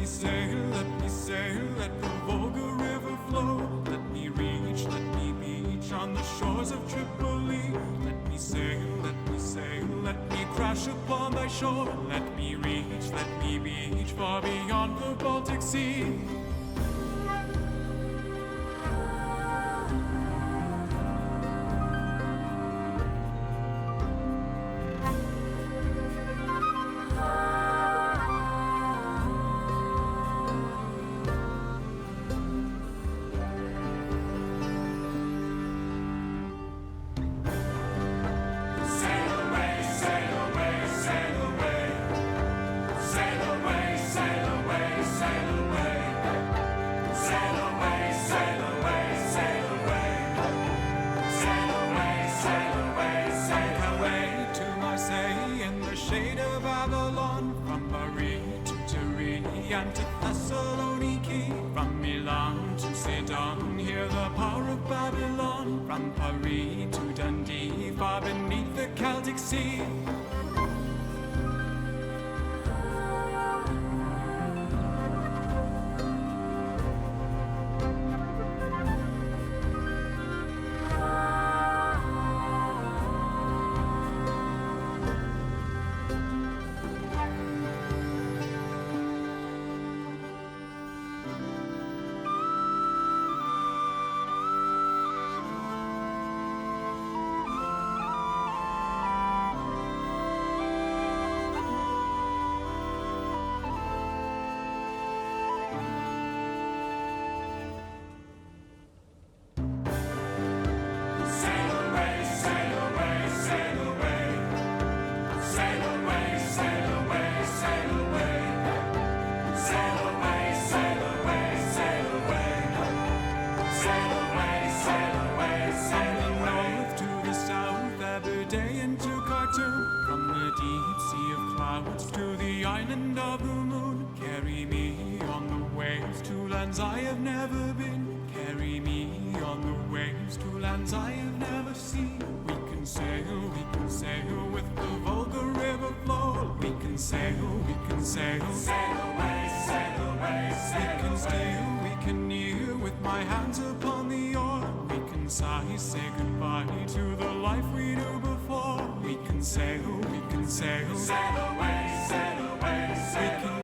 sail, let the Volga River flow. Let me reach, let me beach on the shores of Tripoli. Let me sail, let me crash upon thy shore. Let me reach, let me beach far beyond the Baltic Sea. Shade of Avalon, from Paris to Turin and to Thessaloniki, from Milan to Sidon, hear the power of Babylon, from Paris to Dundee, far beneath the Celtic Sea. From the deep sea of clouds to the island of the moon, carry me on the waves to lands I have never been. Carry me on the waves to lands I have never seen. We can sail with the Volga River flow. We can sail, sail away, sail away, sail away. We can steal, we can kneel with my hands upon the oar. We can sigh, say goodbye to the life we knew before. We can sail, sail away, sail away, sail away.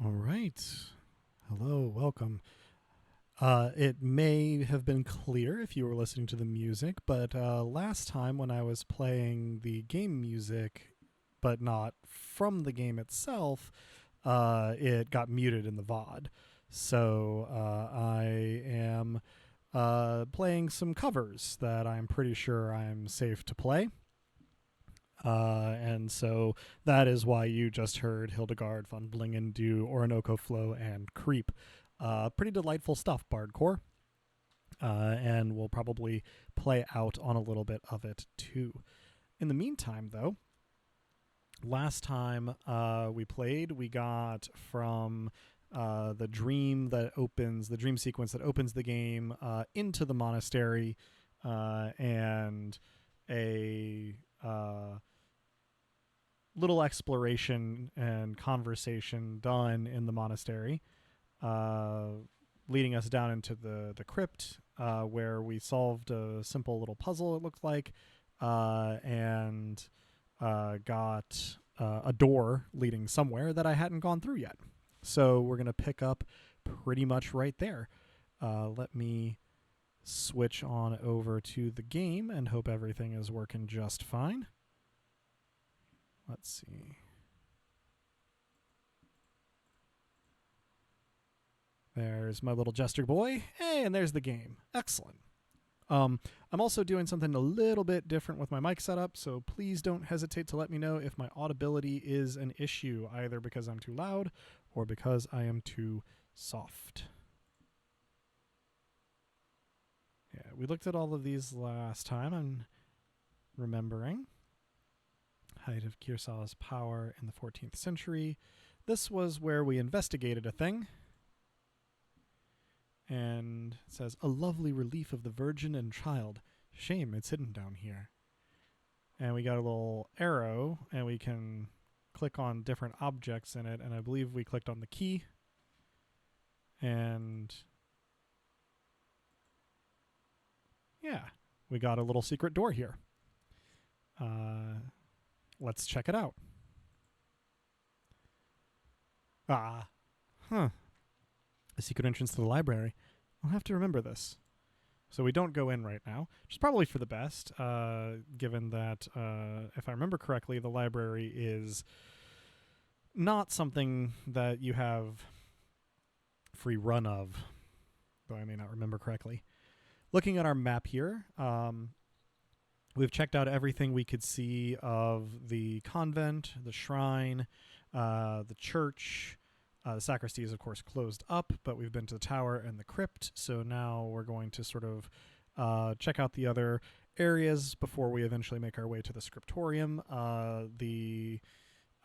All right. Hello, welcome. It may have been clear if you were listening to the music, but last time when I was playing the game music, but not from the game itself, it got muted in the VOD. So I am playing some covers that I'm pretty sure I'm safe to play. And so that is why you just heard Hildegard von Blingen do Orinoco Flow and Creep. Pretty delightful stuff, Bardcore. And we'll probably play out on a little bit of it too. In the meantime, though, last time we played, we got from the dream sequence that opens the game into the monastery, and a little exploration and conversation done in the monastery, leading us down into the crypt, where we solved a simple little puzzle, it looked like, and got a door leading somewhere that I hadn't gone through yet. So we're going to pick up pretty much right there. Let me switch on over to the game and hope everything is working just fine. Let's see. There's my little jester boy. Hey, and there's the game. Excellent. I'm also doing something a little bit different with my mic setup, so please don't hesitate to let me know if my audibility is an issue, either because I'm too loud or because I am too soft. Yeah, we looked at all of these last time. I'm remembering. Height of Kirsala's power in the 14th century. This was where we investigated a thing. And it says, a lovely relief of the Virgin and Child. Shame it's hidden down here. And we got a little arrow, and we can click on different objects in it. And I believe we clicked on the key. And yeah, we got a little secret door here. Let's check it out. A secret entrance to the library. I'll have to remember this. So we don't go in right now, which is probably for the best, given that, if I remember correctly, the library is not something that you have free run of, though I may not remember correctly. Looking at our map here, we've checked out everything we could see of the convent, the shrine, the church. The sacristy is, of course, closed up, but we've been to the tower and the crypt, so now we're going to sort of check out the other areas before we eventually make our way to the scriptorium. The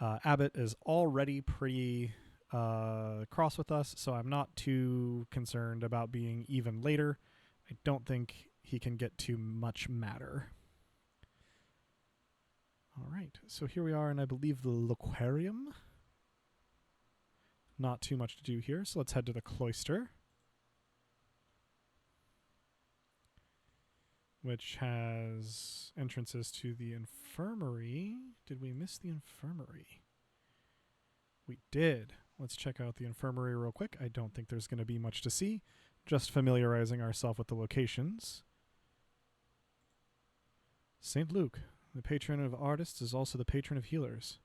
abbot is already pretty cross with us, so I'm not too concerned about being even later. I don't think he can get too much matter. All right, so here we are in, I believe, the loquarium. Not too much to do here, so let's head to the cloister, which has entrances to the infirmary. Did we miss the infirmary? We did. Let's check out the infirmary real quick. I don't think there's going to be much to see. Just familiarizing ourselves with the locations. St. Luke, the patron of artists, is also the patron of healers.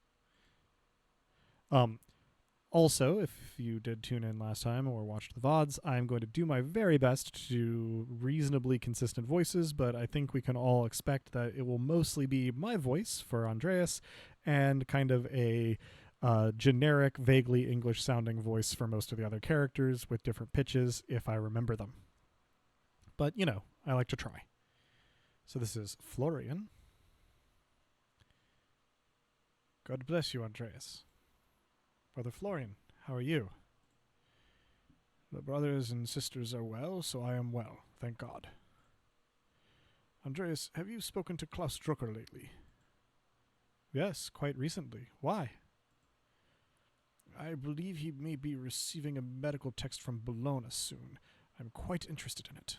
Also, if you did tune in last time or watched the VODs, I'm going to do my very best to do reasonably consistent voices, but I think we can all expect that it will mostly be my voice for Andreas and kind of a generic, vaguely English-sounding voice for most of the other characters with different pitches if I remember them. But, you know, I like to try. So this is Florian. God bless you, Andreas. Brother Florian, how are you? The brothers and sisters are well, so I am well, thank God. Andreas, have you spoken to Klaus Drucker lately? Yes, quite recently. Why? I believe he may be receiving a medical text from Bologna soon. I'm quite interested in it.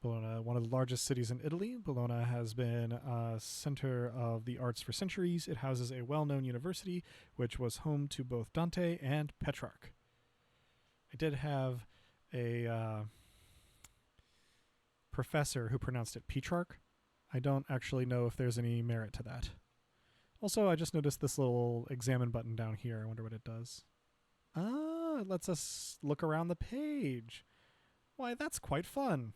Bologna, one of the largest cities in Italy, Bologna has been a center of the arts for centuries. It houses a well-known university, which was home to both Dante and Petrarch. I did have a professor who pronounced it Petrarch. I don't actually know if there's any merit to that. Also, I just noticed this little examine button down here. I wonder what it does. Ah, it lets us look around the page. Why, that's quite fun.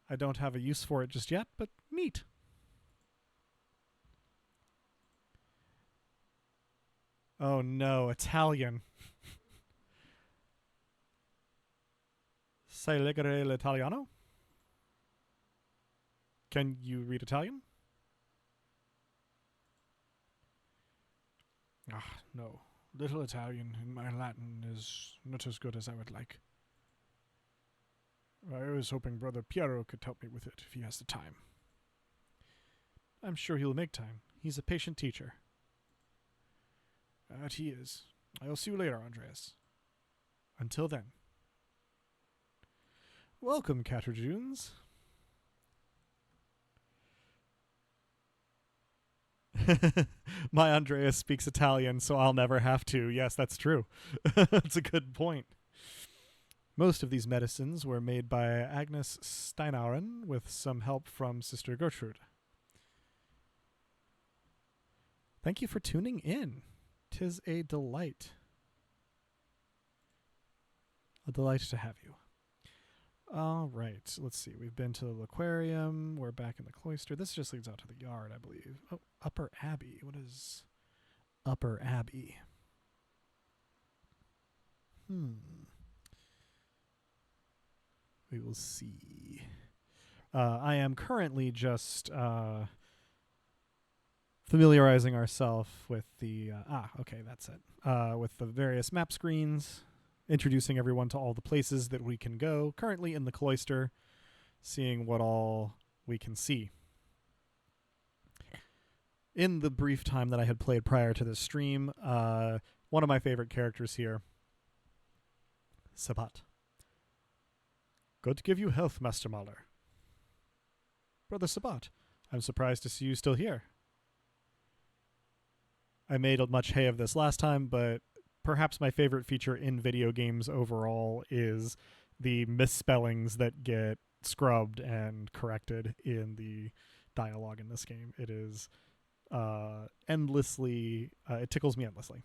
I don't have a use for it just yet, but neat. Oh no, Italian. Sai leggere l'italiano? Can you read Italian? Ah, no. Little Italian and my Latin is not as good as I would like. I was hoping Brother Piero could help me with it if he has the time. I'm sure he'll make time. He's a patient teacher. That he is. I'll see you later, Andreas. Until then. Welcome, Caterjunes. My Andreas speaks Italian, so I'll never have to. Yes, that's true. That's a good point. Most of these medicines were made by Agnes Steinauren with some help from Sister Gertrude. Thank you for tuning in. 'Tis a delight. A delight to have you. All right, let's see. We've been to the aquarium. We're back in the cloister. This just leads out to the yard, I believe. Oh, Upper Abbey. What is Upper Abbey? We will see. I am currently just familiarizing ourselves with the... okay, that's it. With the various map screens, introducing everyone to all the places that we can go. Currently in the cloister, seeing what all we can see. In the brief time that I had played prior to this stream, one of my favorite characters here, Sabat. God give you health, Master Mahler. Brother Sabat, I'm surprised to see you still here. I made much hay of this last time, but perhaps my favorite feature in video games overall is the misspellings that get scrubbed and corrected in the dialogue in this game. It is endlessly, it tickles me endlessly.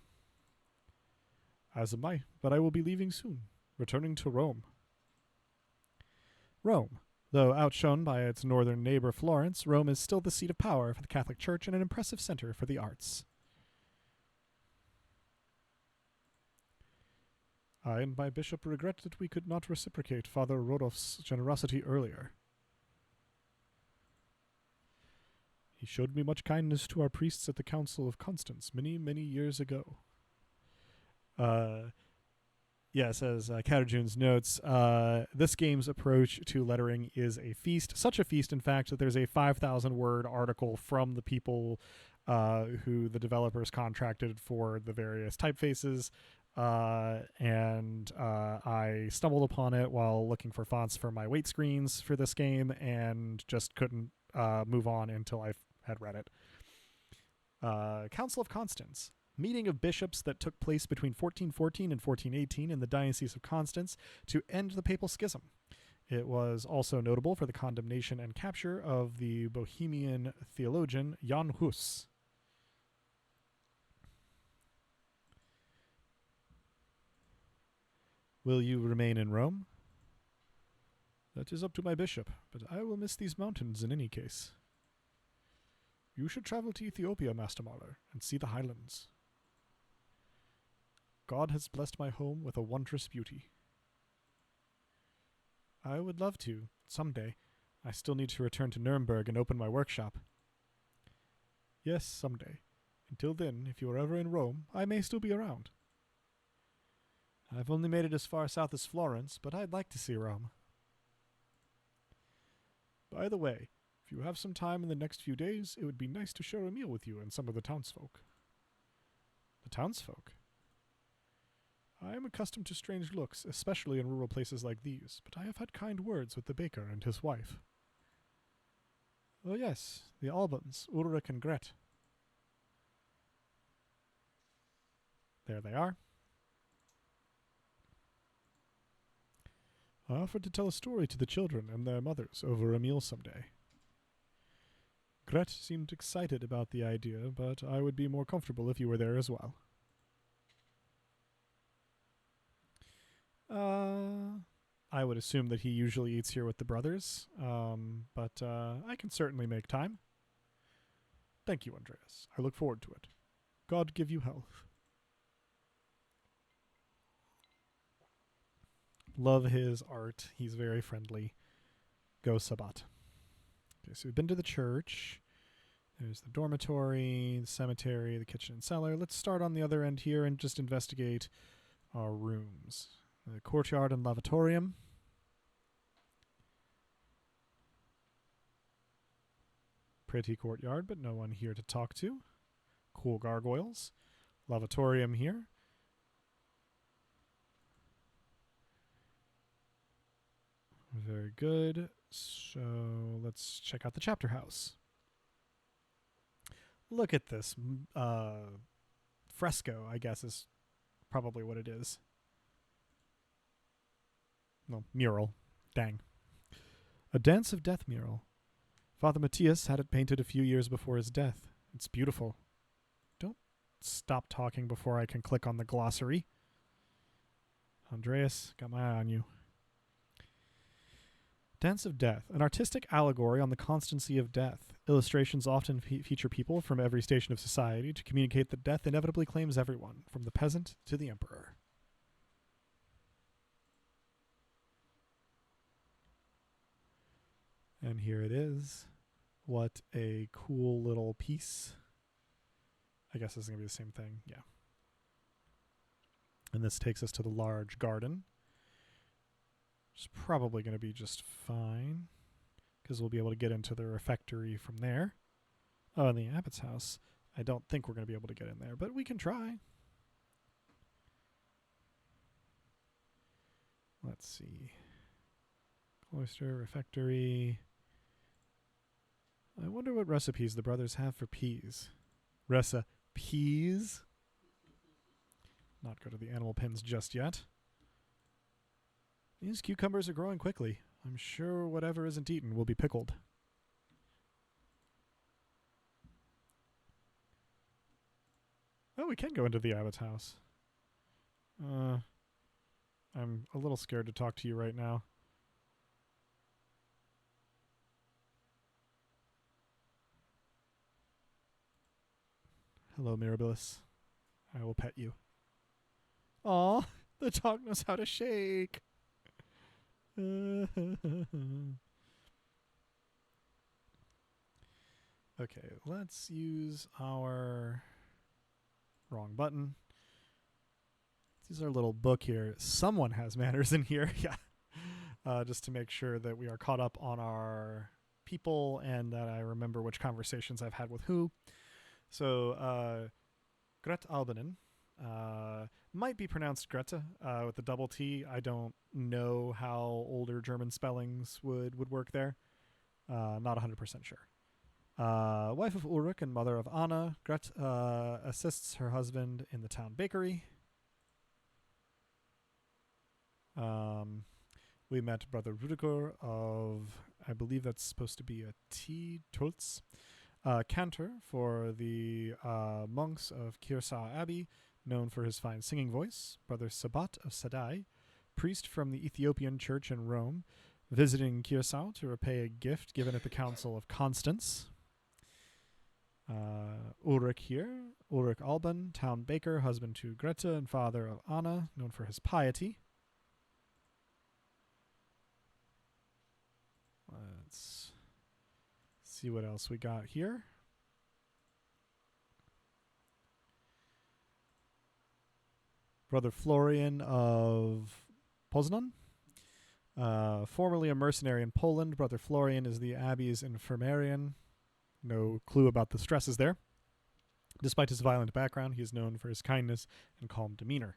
As am I, but I will be leaving soon, returning to Rome. Rome. Though outshone by its northern neighbor Florence, Rome is still the seat of power for the Catholic Church and an impressive center for the arts. I and my bishop regret that we could not reciprocate Father Rodolph's generosity earlier. He showed me much kindness to our priests at the Council of Constance many, many years ago. Yes, as Caterjunes notes, this game's approach to lettering is a feast. Such a feast, in fact, that there's a 5,000-word article from the people who the developers contracted for the various typefaces, and I stumbled upon it while looking for fonts for my weight screens for this game and just couldn't move on until I had read it. Council of Constance. Meeting of bishops that took place between 1414 and 1418 in the Diocese of Constance to end the papal schism. It was also notable for the condemnation and capture of the Bohemian theologian Jan Hus. Will you remain in Rome? That is up to my bishop, but I will miss these mountains in any case. You should travel to Ethiopia, Master Mahler, and see the highlands. God has blessed my home with a wondrous beauty. I would love to, someday. I still need to return to Nuremberg and open my workshop. Yes, someday. Until then, if you are ever in Rome, I may still be around. I've only made it as far south as Florence, but I'd like to see Rome. By the way, if you have some time in the next few days, it would be nice to share a meal with you and some of the townsfolk. The townsfolk? I am accustomed to strange looks, especially in rural places like these, but I have had kind words with the baker and his wife. Oh yes, the Albans, Ulrich and Gret. There they are. I offered to tell a story to the children and their mothers over a meal someday. Gret seemed excited about the idea, but I would be more comfortable if you were there as well. I would assume that he usually eats here with the brothers, but I can certainly make time. Thank you, Andreas. I look forward to it. God give you health. Love his art. He's very friendly. Go Sabat. Okay, so we've been to the church. There's the dormitory, the cemetery, the kitchen and cellar. Let's start on the other end here and just investigate our rooms. The courtyard and lavatorium. Pretty courtyard, but no one here to talk to. Cool gargoyles. Lavatorium here. Very good. So let's check out the chapter house. Look at this fresco, I guess is probably what it is. No, mural. Dang. A Dance of Death mural. Father Matthias had it painted a few years before his death. It's beautiful. Don't stop talking before I can click on the glossary. Andreas, got my eye on you. Dance of Death, an artistic allegory on the constancy of death. Illustrations often feature people from every station of society to communicate that death inevitably claims everyone, from the peasant to the emperor. And here it is. What a cool little piece. I guess this is going to be the same thing. Yeah. And this takes us to the large garden. It's probably going to be just fine, because we'll be able to get into the refectory from there. Oh, and the abbot's house. I don't think we're going to be able to get in there, but we can try. Let's see. Cloister, refectory. I wonder what recipes the brothers have for peas. Recipes? Not go to the animal pens just yet. These cucumbers are growing quickly. I'm sure whatever isn't eaten will be pickled. Oh, we can go into the abbot's house. I'm a little scared to talk to you right now. Hello, Mirabilis. I will pet you. Aw, the dog knows how to shake. Okay, let's use our wrong button. Let's use our little book here. Someone has manners in here, yeah. Just to make sure that we are caught up on our people and that I remember which conversations I've had with who. So, Gret Albanen. Might be pronounced Greta with the double T. I don't know how older German spellings would work there. Not 100% sure. Wife of Ulrich and mother of Anna, Gret assists her husband in the town bakery. We met Brother Rudiger of, I believe that's supposed to be a T. Tulz. Cantor for the monks of Kirsau Abbey, known for his fine singing voice. Brother Sabat of Sadai, priest from the Ethiopian Church in Rome, visiting Kirsau to repay a gift given at the Council of Constance. Ulrich here, Ulrich Alban, town baker, husband to Greta and father of Anna, known for his piety. Let's see what else we got here. Brother Florian of Poznan. Formerly a mercenary in Poland, Brother Florian is the Abbey's infirmarian. No clue about the stresses there. Despite his violent background, he is known for his kindness and calm demeanor.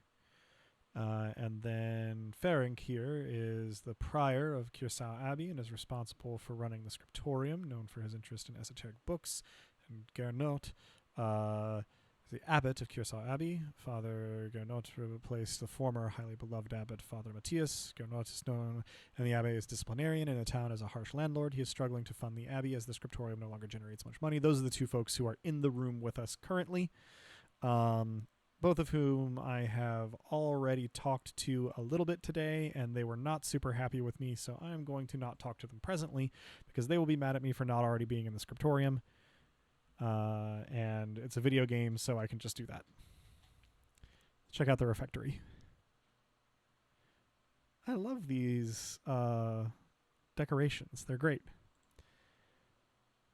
And then Ferenc here is the prior of Curacao Abbey and is responsible for running the scriptorium, known for his interest in esoteric books. And Gernot, the abbot of Curacao Abbey. Father Gernot replaced the former highly beloved abbot, Father Matthias. Gernot is known in the abbey as disciplinarian, in the town as a harsh landlord. He is struggling to fund the abbey as the scriptorium no longer generates much money. Those are the two folks who are in the room with us currently. Both of whom I have already talked to a little bit today, and they were not super happy with me, so I'm going to not talk to them presently because they will be mad at me for not already being in the scriptorium. And it's a video game, so I can just do that. Check out the refectory. I love these decorations. They're great.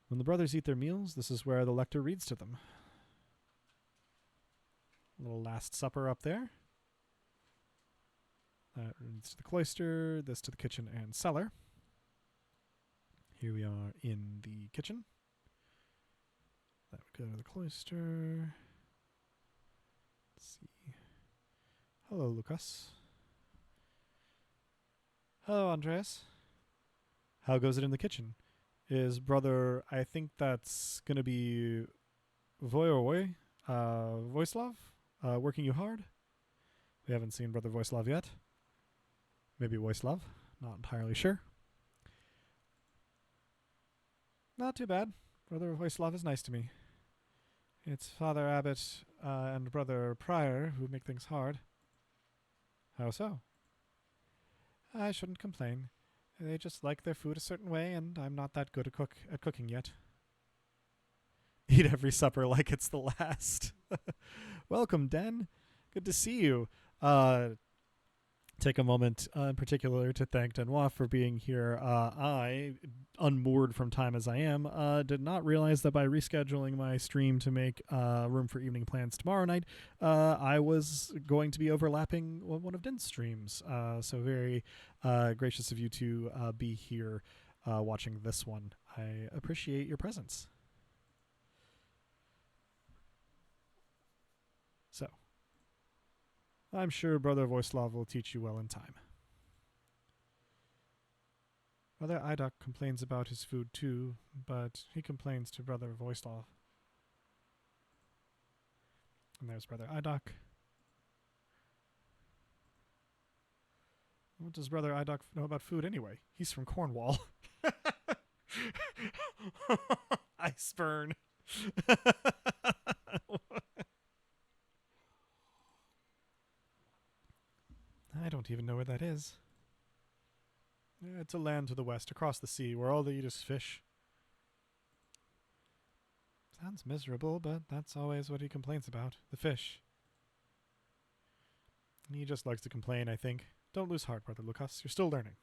When the brothers eat their meals, this is where the lector reads to them. Little Last Supper up there. That leads to the cloister, this to the kitchen and cellar. Here we are in the kitchen. That would go to the cloister. Let's see. Hello, Lucas. Hello, Andreas. How goes it in the kitchen? Is brother, I think that's going to be Voislav, working you hard? We haven't seen Brother Voislav yet. Maybe Voislav. Not entirely sure. Not too bad. Brother Voislav is nice to me. It's Father Abbot and Brother Prior who make things hard. How so? I shouldn't complain. They just like their food a certain way, and I'm not that good at cooking yet. Eat every supper like it's the last. Welcome, Den. Good to see you. Take a moment in particular to thank Denois for being here. I, unmoored from time as I am, did not realize that by rescheduling my stream to make room for evening plans tomorrow night, I was going to be overlapping one of Den's streams. So very gracious of you to be here watching this one. I appreciate your presence. So, I'm sure Brother Voislav will teach you well in time. Brother Idok complains about his food too, but he complains to Brother Voislav. And there's Brother Idok. What does Brother Idok know about food anyway? He's from Cornwall. Ice burn. I don't even know where that is. It's a land to the west, across the sea, where all they eat is fish. Sounds miserable, but that's always what he complains about, the fish. He just likes to complain, I think. Don't lose heart, Brother Lucas. You're still learning.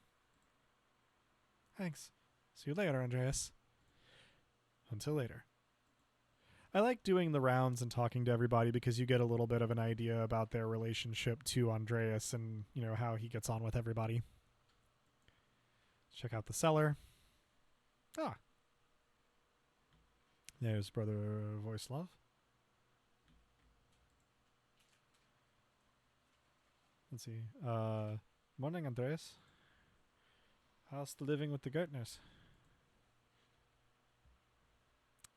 Thanks. See you later, Andreas. Until later. I like doing the rounds and talking to everybody because you get a little bit of an idea about their relationship to Andreas and, you know, how he gets on with everybody. Check out the cellar. Ah. There's Brother Voislav. Let's see. Morning, Andreas. How's the living with the Gertners?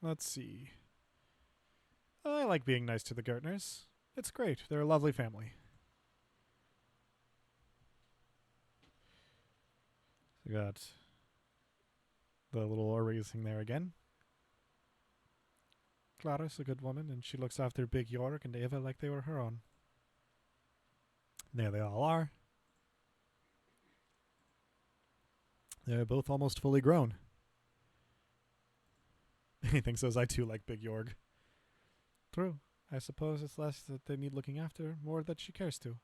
Let's see. I like being nice to the Gertners. It's great. They're a lovely family. We got the little erasing there again. Clara's a good woman, and she looks after Big Jorg and Eva like they were her own. There they all are. They're both almost fully grown. He thinks as I too like Big Jorg. True. I suppose it's less that they need looking after, more that she cares to.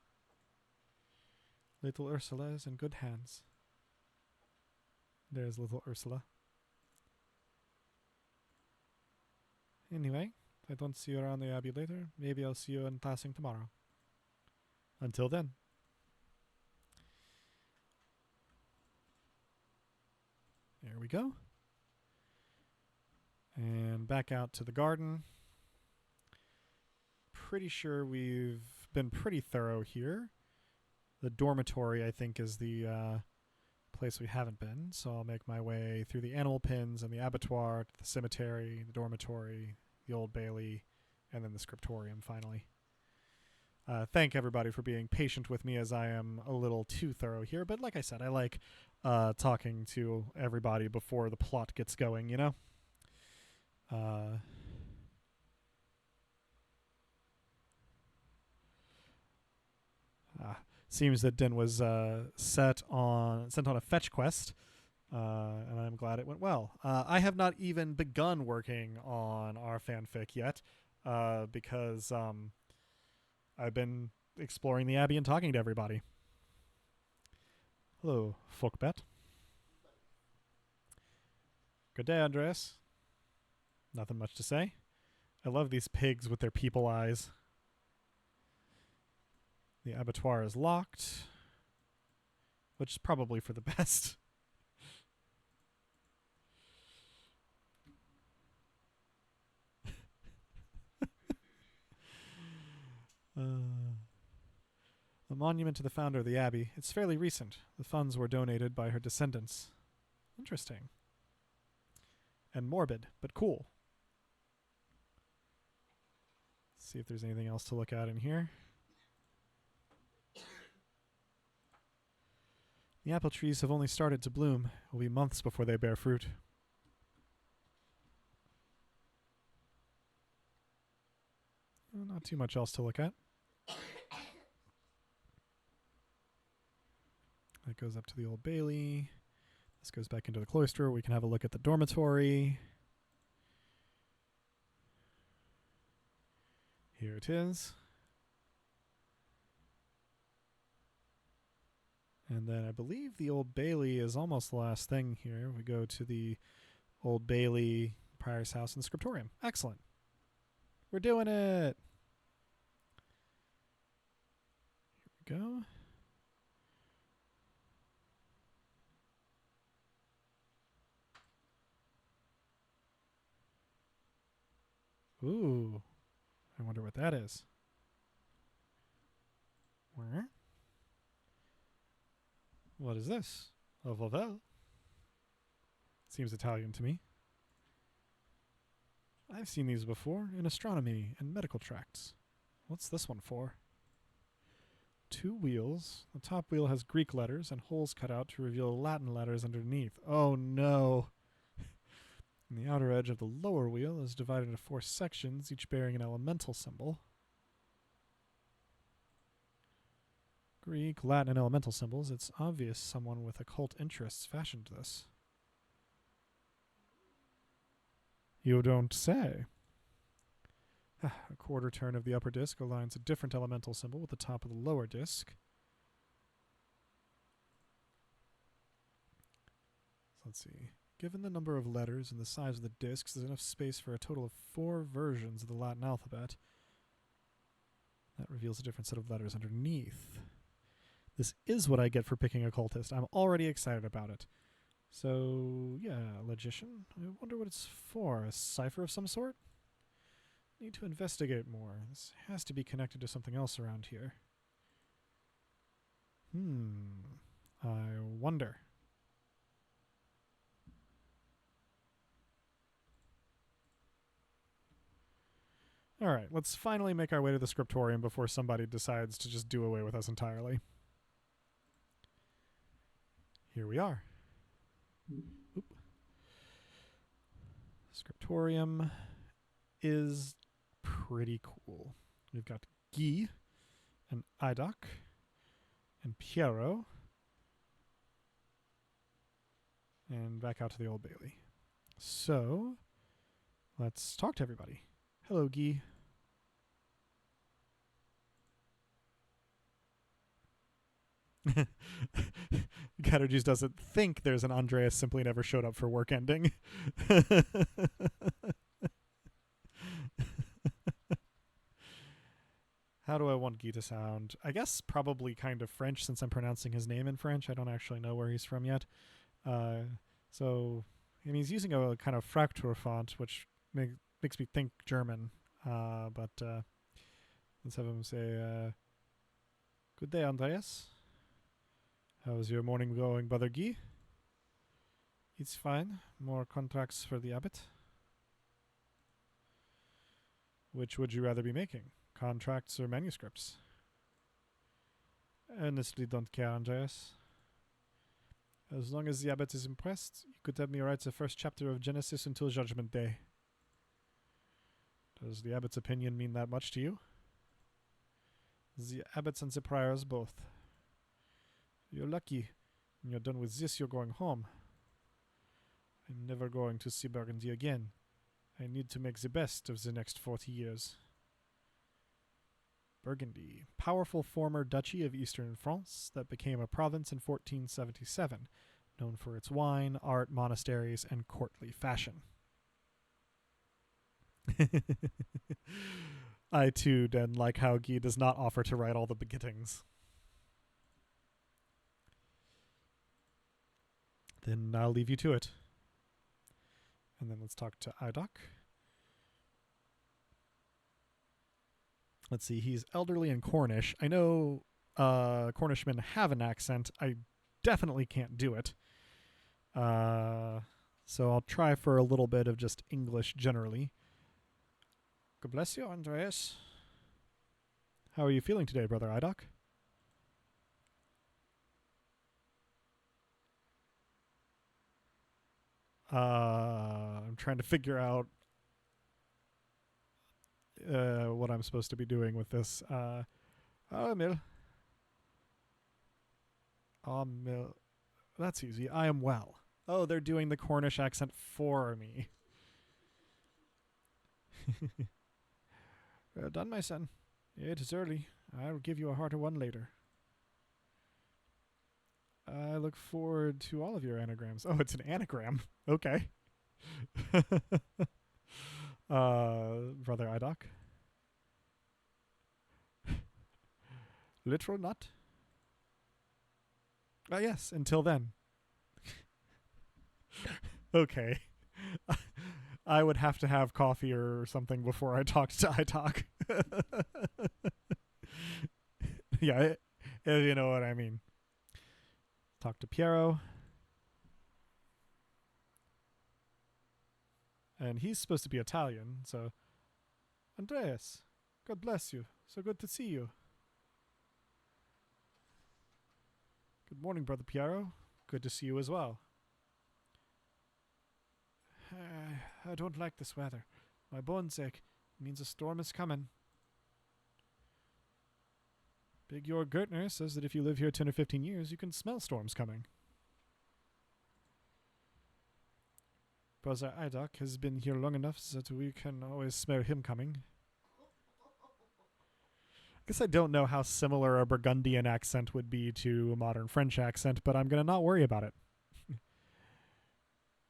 Little Ursula is in good hands. There's little Ursula. Anyway, if I don't see you around the Abbey later, maybe I'll see you in passing tomorrow. Until then. There we go. And back out to the garden. Pretty sure we've been pretty thorough here. The dormitory, I think, is the place we haven't been. So I'll make my way through the animal pens and the abattoir to the cemetery, the dormitory, the Old Bailey, and then the scriptorium finally. Thank everybody for being patient with me as I am a little too thorough here. But like I said, I like talking to everybody before the plot gets going, you know? Seems that Din was sent on a fetch quest, and I'm glad it went well. I have not even begun working on our fanfic yet, because I've been exploring the Abbey and talking to everybody. Hello, Folkbet. Good day, Andreas. Nothing much to say. I love these pigs with their people eyes. The abattoir is locked, which is probably for the best. A monument to the founder of the abbey. It's fairly recent. The funds were donated by her descendants. Interesting. And morbid, but cool. Let's see if there's anything else to look at in here. The apple trees have only started to bloom. It will be months before they bear fruit. Not too much else to look at. That goes up to the Old Bailey. This goes back into the cloister. We can have a look at the dormitory. Here it is. And then I believe the Old Bailey is almost the last thing here. We go to the Old Bailey, Prior's house, and the scriptorium. Excellent. We're doing it. Here we go. Ooh. I wonder what that is. Where? What is this? A Vavel? Seems Italian to me. I've seen these before in astronomy and medical tracts. What's this one for? 2 wheels. The top wheel has Greek letters and holes cut out to reveal Latin letters underneath. Oh no! And the outer edge of the lower wheel is divided into 4 sections, each bearing an elemental symbol. Greek, Latin, and elemental symbols. It's obvious someone with occult interests fashioned this. You don't say. A quarter turn of the upper disc aligns a different elemental symbol with the top of the lower disc. So let's see. Given the number of letters and the size of the discs, there's enough space for a total of 4 versions of the Latin alphabet. That reveals a different set of letters underneath. This is what I get for picking occultist. I'm already excited about it. So, yeah, logician. I wonder what it's for. A cipher of some sort? Need to investigate more. This has to be connected to something else around here. I wonder. Alright, let's finally make our way to the scriptorium before somebody decides to just do away with us entirely. Here we are. Oop. Scriptorium is pretty cool. We've got Guy and Idoc and Piero. And back out to the Old Bailey. So, let's talk to everybody. Hello, Guy. Caterjuice doesn't think there's an Andreas simply never showed up for work ending. How do I want Guy to sound? I guess probably kind of French since I'm pronouncing his name in French. I don't actually know where he's from yet. So, and he's using a kind of Fraktur font, which makes me think German. But let's have him say, "Good day, Andreas." How's your morning going, Brother Guy? It's fine. More contracts for the abbot. Which would you rather be making? Contracts or manuscripts? Honestly, don't care, Andreas. As long as the abbot is impressed, you could have me write the first chapter of Genesis until Judgment Day. Does the abbot's opinion mean that much to you? The abbots and the priors both. You're lucky. When you're done with this, you're going home. I'm never going to see Burgundy again. I need to make the best of the next 40 years. Burgundy, powerful former duchy of eastern France that became a province in 1477, known for its wine, art, monasteries, and courtly fashion. I too then like how Guy does not offer to write all the beginnings. Then I'll leave you to it. And then let's talk to Idoc. Let's see, he's elderly and Cornish. I know Cornishmen have an accent. I definitely can't do it. So I'll try for a little bit of just English generally. God bless you, Andreas. How are you feeling today, Brother Idoc? I'm trying to figure out what I'm supposed to be doing with this. Mil. Mil. That's easy. I am well. Oh, they're doing the Cornish accent for me. Well done, my son. It is early. I'll give you a harder one later. I look forward to all of your anagrams. Oh, it's an anagram. Okay. Brother Idoc. Literal nut? Yes, until then. Okay. I would have to have coffee or something before I talked to Idoc. Yeah, you know what I mean. Talk to Piero. And he's supposed to be Italian, so... Andreas, God bless you. So good to see you. Good morning, Brother Piero. Good to see you as well. I don't like this weather. My bones ache. It means a storm is coming. Big Jorg Gertner says that if you live here 10 or 15 years, you can smell storms coming. Brother Idoc has been here long enough so that we can always smell him coming. I guess I don't know how similar a Burgundian accent would be to a modern French accent, but I'm going to not worry about it.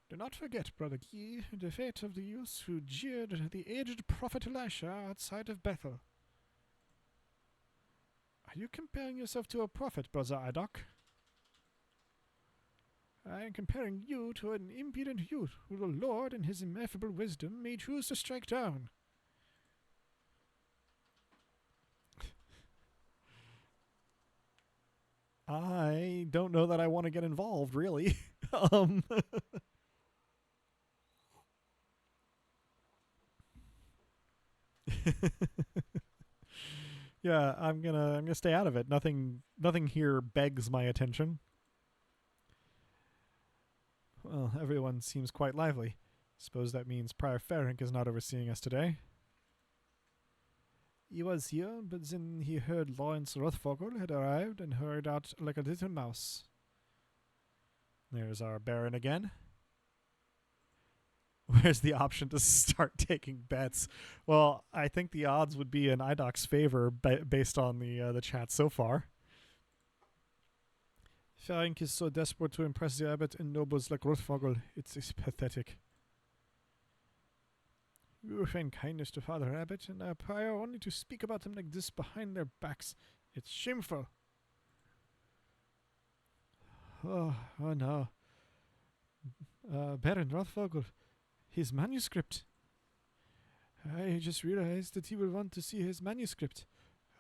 Do not forget, Brother Guy, the fate of the youth who jeered the aged prophet Elisha outside of Bethel. Are you comparing yourself to a prophet, Brother Idoc? I am comparing you to an impudent youth who the Lord in his ineffable wisdom may choose to strike down. I don't know that I want to get involved, really. Yeah, I'm gonna stay out of it. Nothing here begs my attention. Well, everyone seems quite lively. Suppose that means Prior Ferenc is not overseeing us today. He was here, but then he heard Lawrence Rothvogel had arrived and hurried out like a little mouse. There's our Baron again. Where's the option to start taking bets? Well, I think the odds would be in Idoc's favor based on the chat so far. Ferenc is so desperate to impress the abbot and nobles like Rothvogel. It's pathetic. You feign kindness to Father Abbot and our prior only to speak about him like this behind their backs. It's shameful. Oh no. Baron Rothvogel. His manuscript. I just realized that he will want to see his manuscript.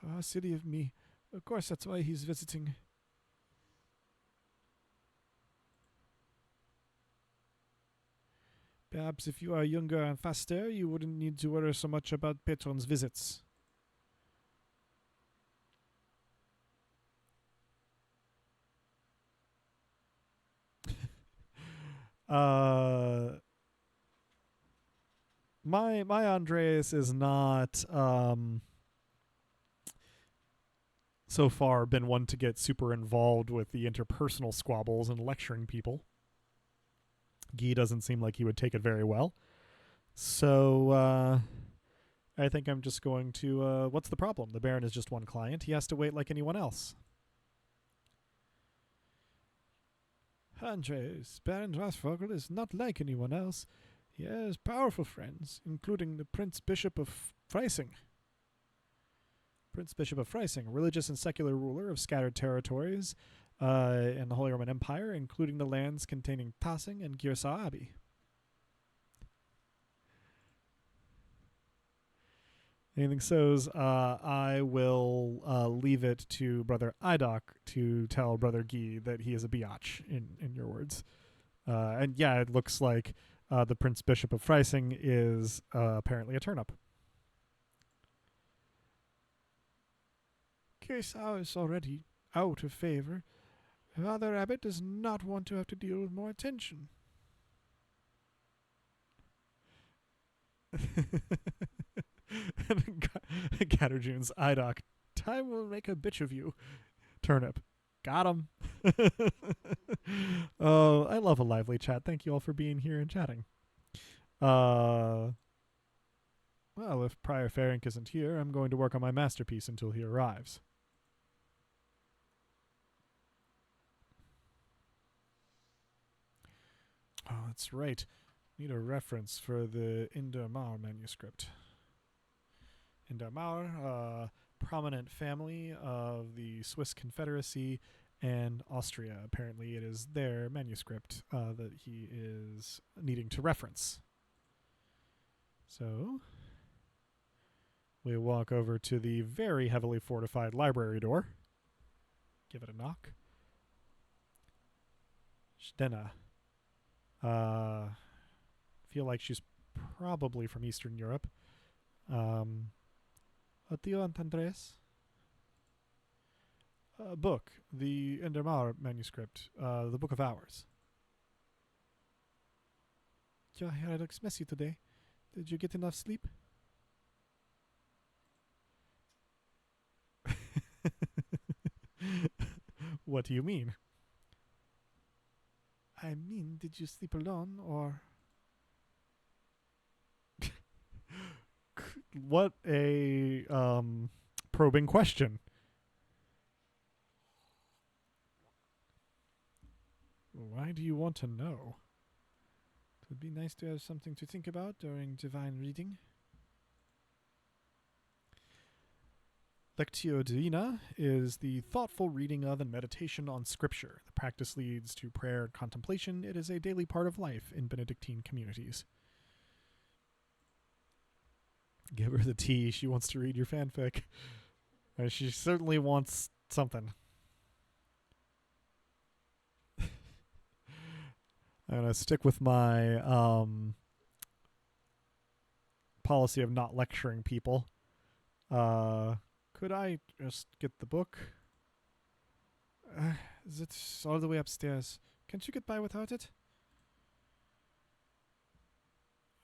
Ah, silly of me. Of course, that's why he's visiting. Perhaps if you are younger and faster, you wouldn't need to worry so much about patrons' visits. My Andreas is not so far been one to get super involved with the interpersonal squabbles and lecturing people. Guy doesn't seem like he would take it very well. So I think I'm just going to what's the problem? The Baron is just one client. He has to wait like anyone else. Andres, Baron Rasvogel is not like anyone else. He has powerful friends, including the Prince Bishop of Freising. Prince Bishop of Freising, religious and secular ruler of scattered territories in the Holy Roman Empire, including the lands containing Tassing and Girsau Abbey. Anything so's, I will leave it to Brother Idok to tell Brother Guy that he is a biatch, in your words. And yeah, it looks like the Prince Bishop of Freising is apparently a turnip. Girsau is already out of favor. Father Abbot does not want to have to deal with more attention. Caterjune's Idok. Time will make a bitch of you. Turnip. Got him. Oh, I love a lively chat. Thank you all for being here and chatting. Well, if Prior Ferenc isn't here, I'm going to work on my masterpiece until he arrives. Oh, that's right. Need a reference for the Indermaur manuscript. Indermaur, prominent family of the Swiss Confederacy and Austria. Apparently it is their manuscript that he is needing to reference. So we walk over to the very heavily fortified library door. Give it a knock. Stena. Feel like she's probably from Eastern Europe. What do you want, Andres? A book. The Indermaur manuscript. The Book of Hours. Your hair looks messy today. Did you get enough sleep? What do you mean? I mean, did you sleep alone, or... What a probing question. Why do you want to know? It would be nice to have something to think about during divine reading. Lectio Divina is the thoughtful reading of and meditation on Scripture. The practice leads to prayer and contemplation. It is a daily part of life in Benedictine communities. Give her the tea. She wants to read your fanfic. She certainly wants something. I'm going to stick with my policy of not lecturing people. Could I just get the book? Is it all the way upstairs? Can't you get by without it?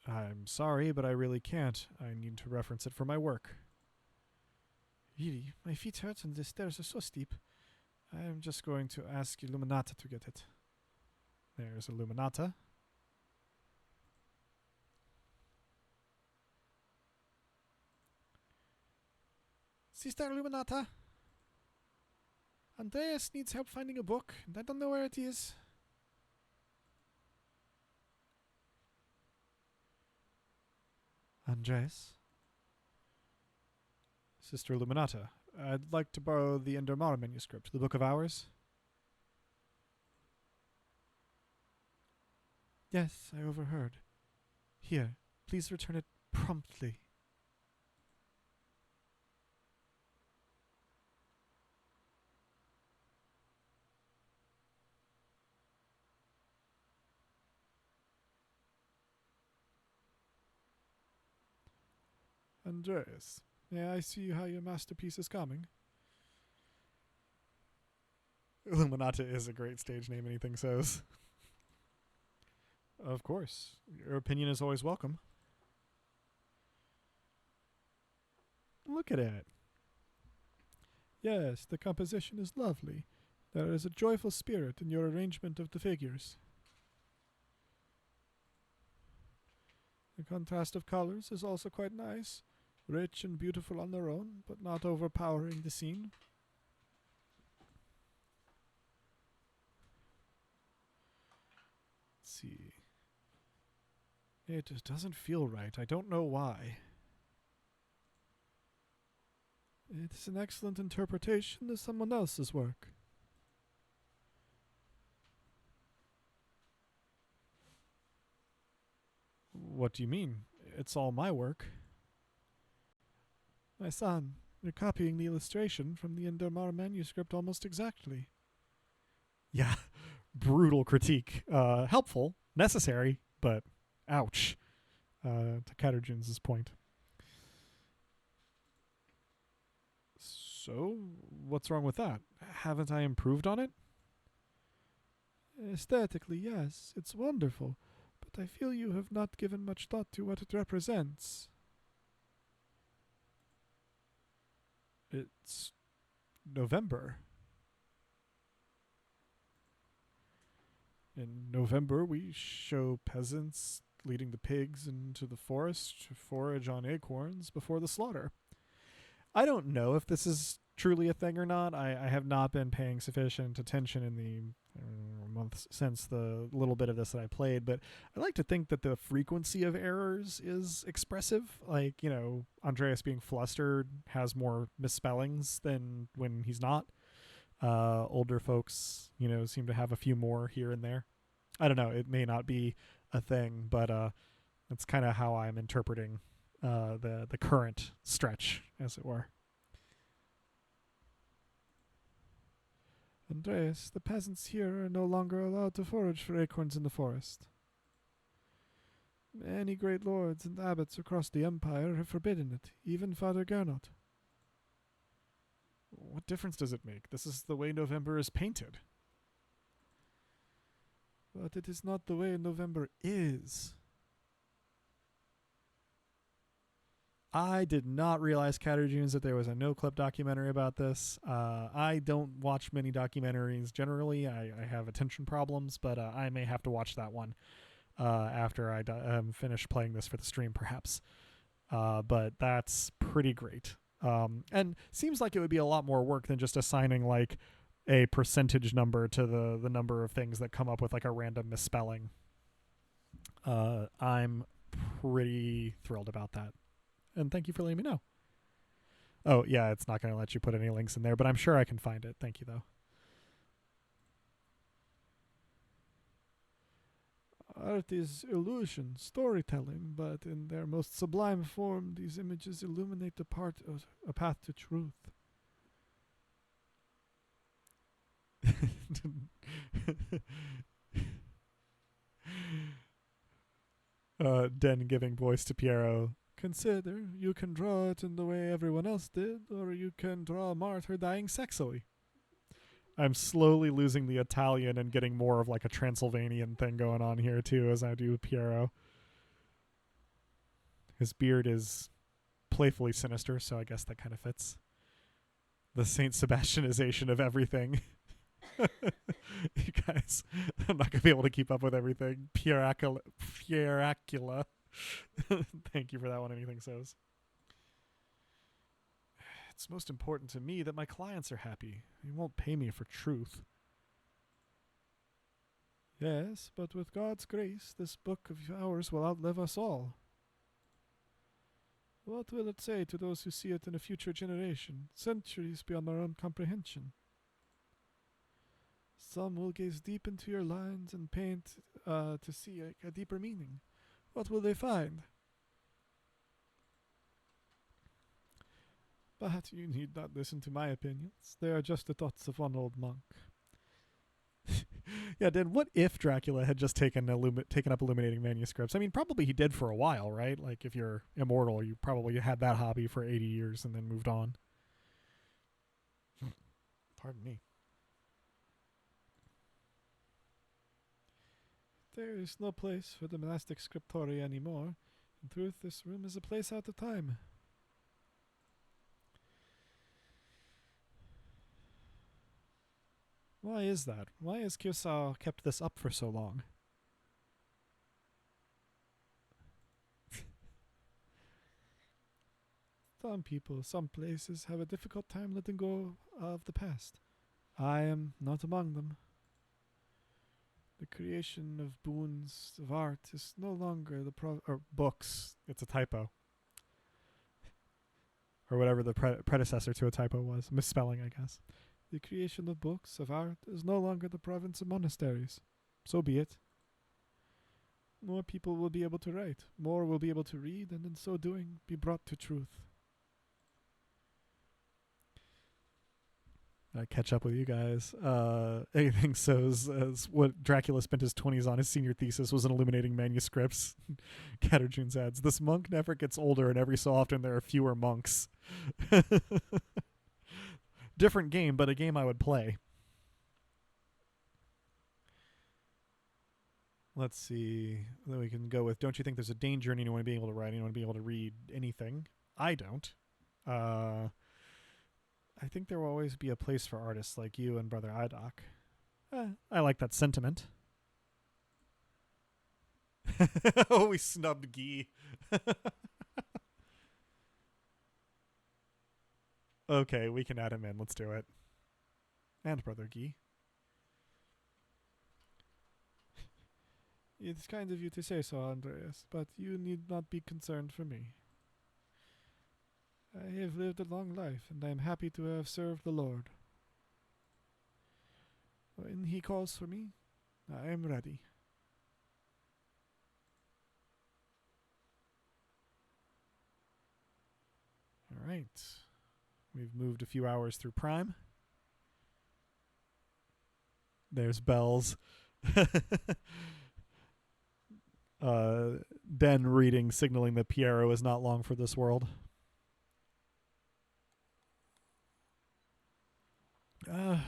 I'm sorry, but I really can't. I need to reference it for my work. Really? My feet hurt and the stairs are so steep. I'm just going to ask Illuminata to get it. There's Illuminata. Sister Illuminata? Andreas needs help finding a book, and I don't know where it is. Andres? Sister Illuminata, I'd like to borrow the Indermaur manuscript, the Book of Hours. Yes, I overheard. Here, please return it promptly. Andreas, may I see how your masterpiece is coming? Illuminata is a great stage name, anything says. Of course. Your opinion is always welcome. Look at it. Yes, the composition is lovely. There is a joyful spirit in your arrangement of the figures. The contrast of colors is also quite nice. Rich and beautiful on their own, but not overpowering the scene. Let's see. It just doesn't feel right. I don't know why. It's an excellent interpretation of someone else's work. What do you mean? It's all my work. My son, you're copying the illustration from the Indomar manuscript almost exactly. Yeah, brutal critique. Helpful, necessary, but ouch. To Katarjun's point. So, what's wrong with that? Haven't I improved on it? Aesthetically, yes, it's wonderful, but I feel you have not given much thought to what it represents. It's November. In November, we show peasants leading the pigs into the forest to forage on acorns before the slaughter. I don't know if this is truly a thing or not. I have not been paying sufficient attention in the months since the little bit of this that I played, but I like to think that the frequency of errors is expressive. Like, Andreas being flustered has more misspellings than when he's not. Older folks, seem to have a few more here and there. I don't know. It may not be a thing, but that's kind of how I'm interpreting the current stretch, as it were. Andreas, the peasants here are no longer allowed to forage for acorns in the forest. Many great lords and abbots across the empire have forbidden it, even Father Gernot. What difference does it make? This is the way November is painted. But it is not the way November is. I did not realize, Katarjuns, that there was a no-clip documentary about this. I don't watch many documentaries generally. I have attention problems, but I may have to watch that one after I finish playing this for the stream, perhaps. But that's pretty great. And seems like it would be a lot more work than just assigning like a percentage number to the number of things that come up with like a random misspelling. I'm pretty thrilled about that. And thank you for letting me know. Oh, yeah, it's not going to let you put any links in there, but I'm sure I can find it. Thank you, though. Art is illusion, storytelling, but in their most sublime form, these images illuminate a path to truth. Den giving voice to Piero. Consider, you can draw it in the way everyone else did, or you can draw a martyr dying sexily. I'm slowly losing the Italian and getting more of like a Transylvanian thing going on here too, as I do Piero. His beard is playfully sinister, so I guess that kind of fits. The Saint Sebastianization of everything. You guys, I'm not going to be able to keep up with everything. Pieracula. Thank you for that one, anything says. It's most important to me that my clients are happy. They won't pay me for truth. Yes, but with God's grace, this book of ours will outlive us all. What will it say to those who see it in a future generation, centuries beyond our own comprehension? Some will gaze deep into your lines and paint to see a deeper meaning. What will they find? But you need not listen to my opinions. They are just the thoughts of one old monk. Yeah, Dan, what if Dracula had just taken up illuminating manuscripts? I mean, probably he did for a while, right? Like, if you're immortal, you probably had that hobby for 80 years and then moved on. Pardon me. There is no place for the monastic scriptory anymore. In truth, this room is a place out of time. Why is that? Why has Kyosa kept this up for so long? Some people, some places have a difficult time letting go of the past. I am not among them. The creation of boons of art is no longer or books. It's a typo. Or whatever the predecessor to a typo was. Misspelling, I guess. The creation of books of art is no longer the province of monasteries. So be it. More people will be able to write. More will be able to read, and in so doing, be brought to truth. I catch up with you guys. Anything so's as what Dracula spent his 20s on. His senior thesis was in illuminating manuscripts. Caterjunes adds, this monk never gets older, and every so often there are fewer monks. Different game, but a game I would play. Let's see. Then we can go with, don't you think there's a danger in anyone being able to write, anyone being able to read anything? I don't. I think there will always be a place for artists like you and Brother Idoc. I like that sentiment. Oh, we snubbed Guy. Okay, we can add him in. Let's do it. And Brother Guy. It's kind of you to say so, Andreas, but you need not be concerned for me. I have lived a long life, and I am happy to have served the Lord. When he calls for me, I am ready. All right. We've moved a few hours through Prime. There's bells. Den reading, signaling that Piero is not long for this world.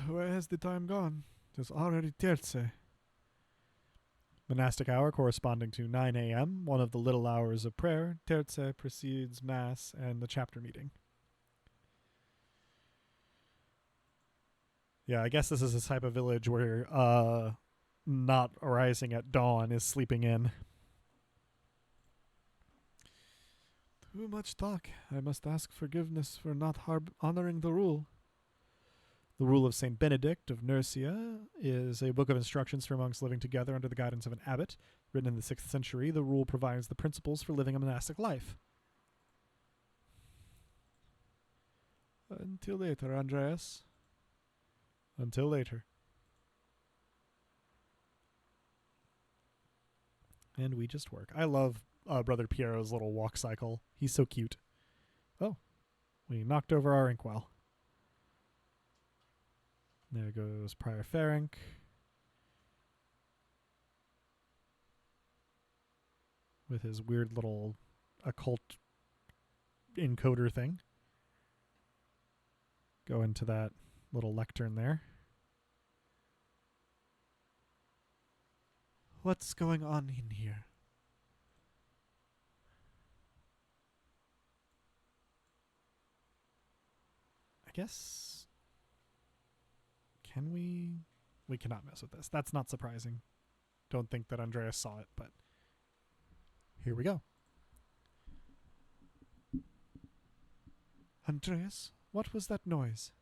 Where has the time gone? It is already terze. Monastic hour corresponding to 9 a.m., one of the little hours of prayer. Terze precedes Mass and the chapter meeting. Yeah, I guess this is a type of village where not arising at dawn is sleeping in. Too much talk. I must ask forgiveness for not honoring the rule. The Rule of St. Benedict of Nursia is a book of instructions for monks living together under the guidance of an abbot. Written in the 6th century, the rule provides the principles for living a monastic life. Until later, Andreas. Until later. And we just work. I love Brother Piero's little walk cycle. He's so cute. Oh, we knocked over our inkwell. There goes Prior Ferenc. With his weird little occult encoder thing. Go into that little lectern there. What's going on in here? I guess... Can we? We cannot mess with this. That's not surprising. Don't think that Andreas saw it, but here we go. Andreas, what was that noise?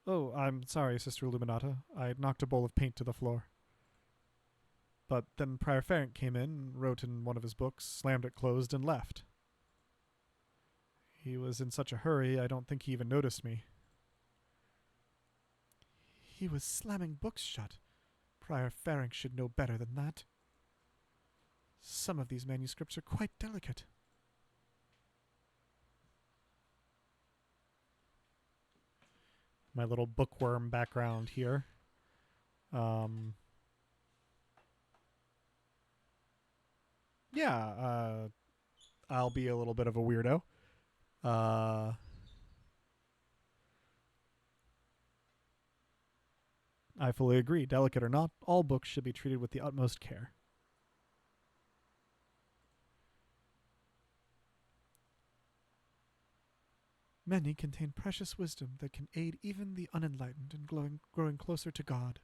Oh, I'm sorry, Sister Illuminata. I knocked a bowl of paint to the floor. But then Prior Ferenc came in, wrote in one of his books, slammed it closed, and left. He was in such a hurry, I don't think he even noticed me. He was slamming books shut. Prior Ferenc should know better than that. Some of these manuscripts are quite delicate. My little bookworm background here. Um, yeah, I'll be a little bit of a weirdo. Uh, I fully agree. Delicate or not, all books should be treated with the utmost care. Many contain precious wisdom that can aid even the unenlightened in growing closer to God.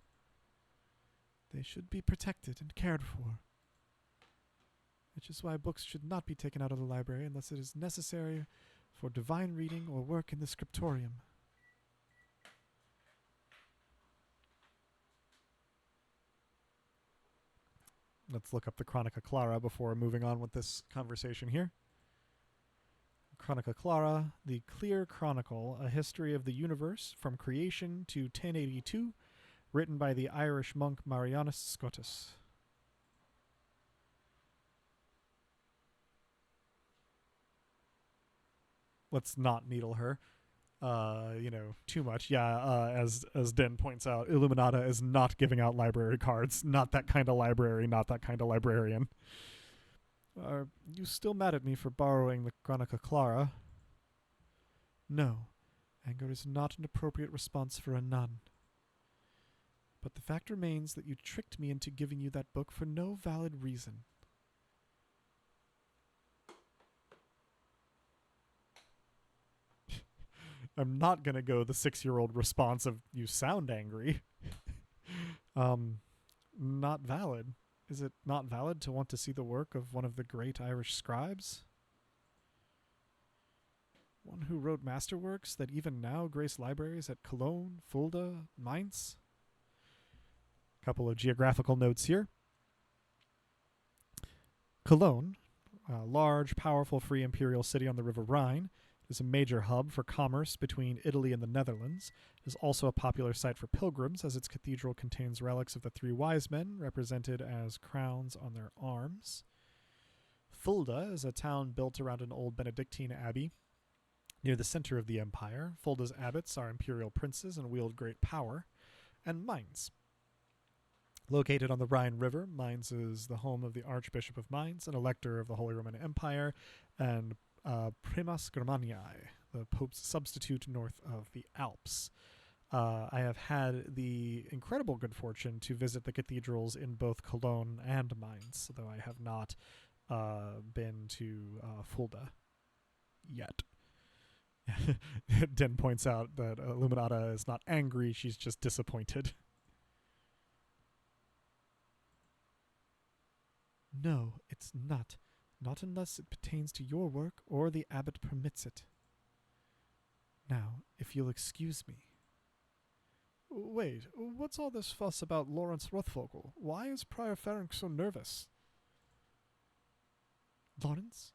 They should be protected and cared for, which is why books should not be taken out of the library unless it is necessary for divine reading or work in the scriptorium. Let's look up the Chronica Clara before moving on with this conversation here. Chronica Clara, the Clear Chronicle, a history of the universe from creation to 1082, written by the Irish monk Marianus Scotus. Let's not needle her, too much. Yeah, as Den points out, Illuminata is not giving out library cards. Not that kind of library, not that kind of librarian. Are you still mad at me for borrowing the Chronica Clara? No, anger is not an appropriate response for a nun. But the fact remains that you tricked me into giving you that book for no valid reason. I'm not going to go the 6-year-old response of, you sound angry. Not valid. Is it not valid to want to see the work of one of the great Irish scribes? One who wrote masterworks that even now grace libraries at Cologne, Fulda, Mainz? A couple of geographical notes here. Cologne, a large, powerful, free imperial city on the River Rhine, is a major hub for commerce between Italy and the Netherlands. It is also a popular site for pilgrims, as its cathedral contains relics of the 3 wise men, represented as crowns on their arms. Fulda is a town built around an old Benedictine abbey near the center of the empire. Fulda's abbots are imperial princes and wield great power. And Mainz. Located on the Rhine River, Mainz is the home of the Archbishop of Mainz, an elector of the Holy Roman Empire, and Primas Germaniae, the Pope's substitute north of the Alps. I have had the incredible good fortune to visit the cathedrals in both Cologne and Mainz, though I have not been to Fulda yet. Den points out that Illuminata is not angry, she's just disappointed. No, it's not. Not unless it pertains to your work or the abbot permits it. Now, if you'll excuse me. Wait, what's all this fuss about Lawrence Rothvogel? Why is Prior Ferenc so nervous? Lawrence?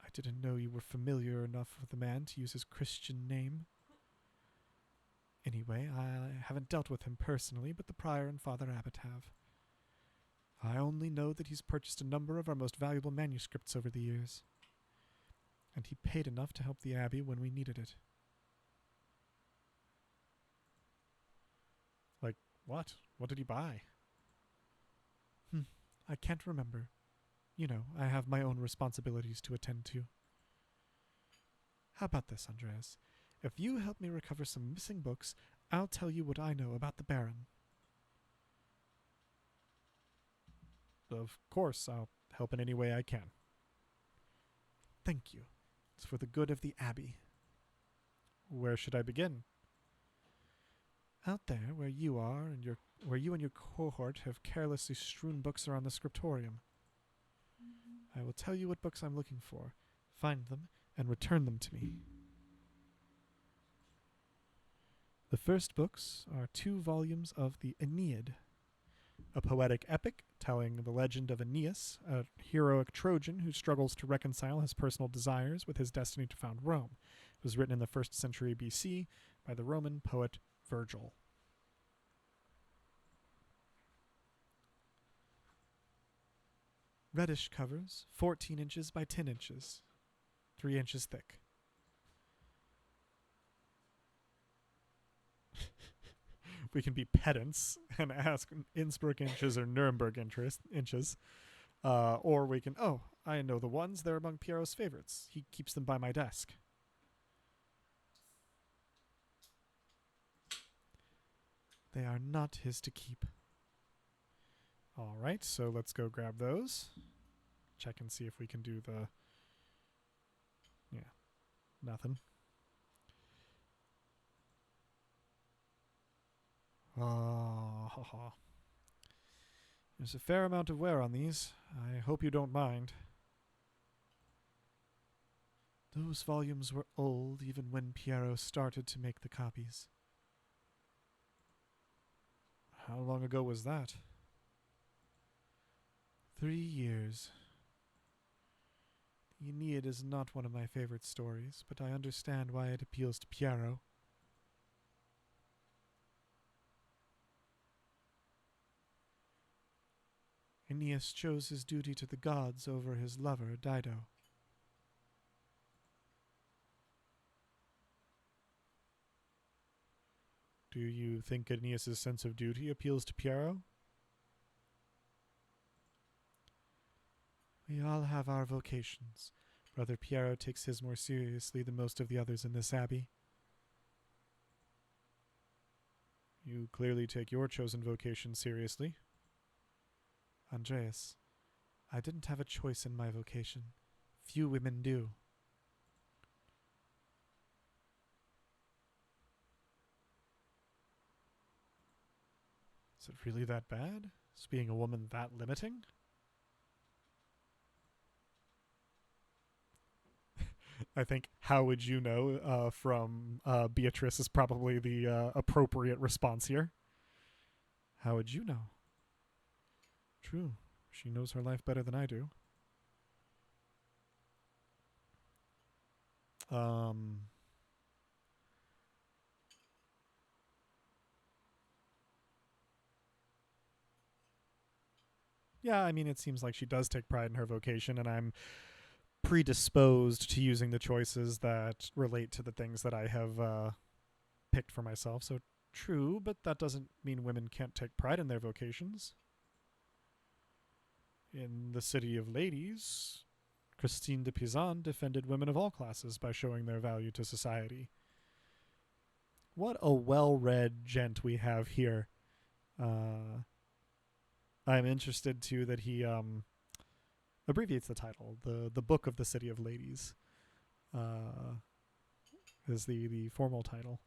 I didn't know you were familiar enough with the man to use his Christian name. Anyway, I haven't dealt with him personally, but the prior and Father Abbot have. I only know that he's purchased a number of our most valuable manuscripts over the years. And he paid enough to help the Abbey when we needed it. Like, what? What did he buy? I can't remember. You know, I have my own responsibilities to attend to. How about this, Andreas? If you help me recover some missing books, I'll tell you what I know about the Baron. Of course, I'll help in any way I can. Thank you. It's for the good of the Abbey. Where should I begin? Out there, where you are, and where you and your cohort have carelessly strewn books around the scriptorium. I will tell you what books I'm looking for, find them, and return them to me. The first books are 2 volumes of the Aeneid, a poetic epic telling the legend of Aeneas, a heroic Trojan who struggles to reconcile his personal desires with his destiny to found Rome. It was written in the 1st century BC by the Roman poet Virgil. Reddish covers, 14 inches by 10 inches, 3 inches thick. we can be pedants and ask Innsbruck inches or Nuremberg inches. Or we can, oh, I know the ones. They're among Piero's favorites. He keeps them by my desk. They are not his to keep. All right, so let's go grab those. Check and see if we can do the... Yeah, nothing. Oh, there's a fair amount of wear on these. I hope you don't mind. Those volumes were old even when Piero started to make the copies. How long ago was that? 3 years. The Aeneid is not one of my favorite stories, but I understand why it appeals to Piero. Aeneas chose his duty to the gods over his lover, Dido. Do you think Aeneas' sense of duty appeals to Piero? We all have our vocations. Brother Piero takes his more seriously than most of the others in this abbey. You clearly take your chosen vocation seriously. Andreas, I didn't have a choice in my vocation. Few women do. Is it really that bad? Is being a woman that limiting? I think "how would you know" from Beatrice is probably the appropriate response here. How would you know? True. She knows her life better than I do. Yeah, I mean, it seems like she does take pride in her vocation, and I'm predisposed to using the choices that relate to the things that I have picked for myself. So true, but that doesn't mean women can't take pride in their vocations. In the City of Ladies, Christine de Pizan defended women of all classes by showing their value to society. What a well-read gent we have here. I'm interested, too, that he abbreviates the title. The Book of the City of Ladies is the formal title.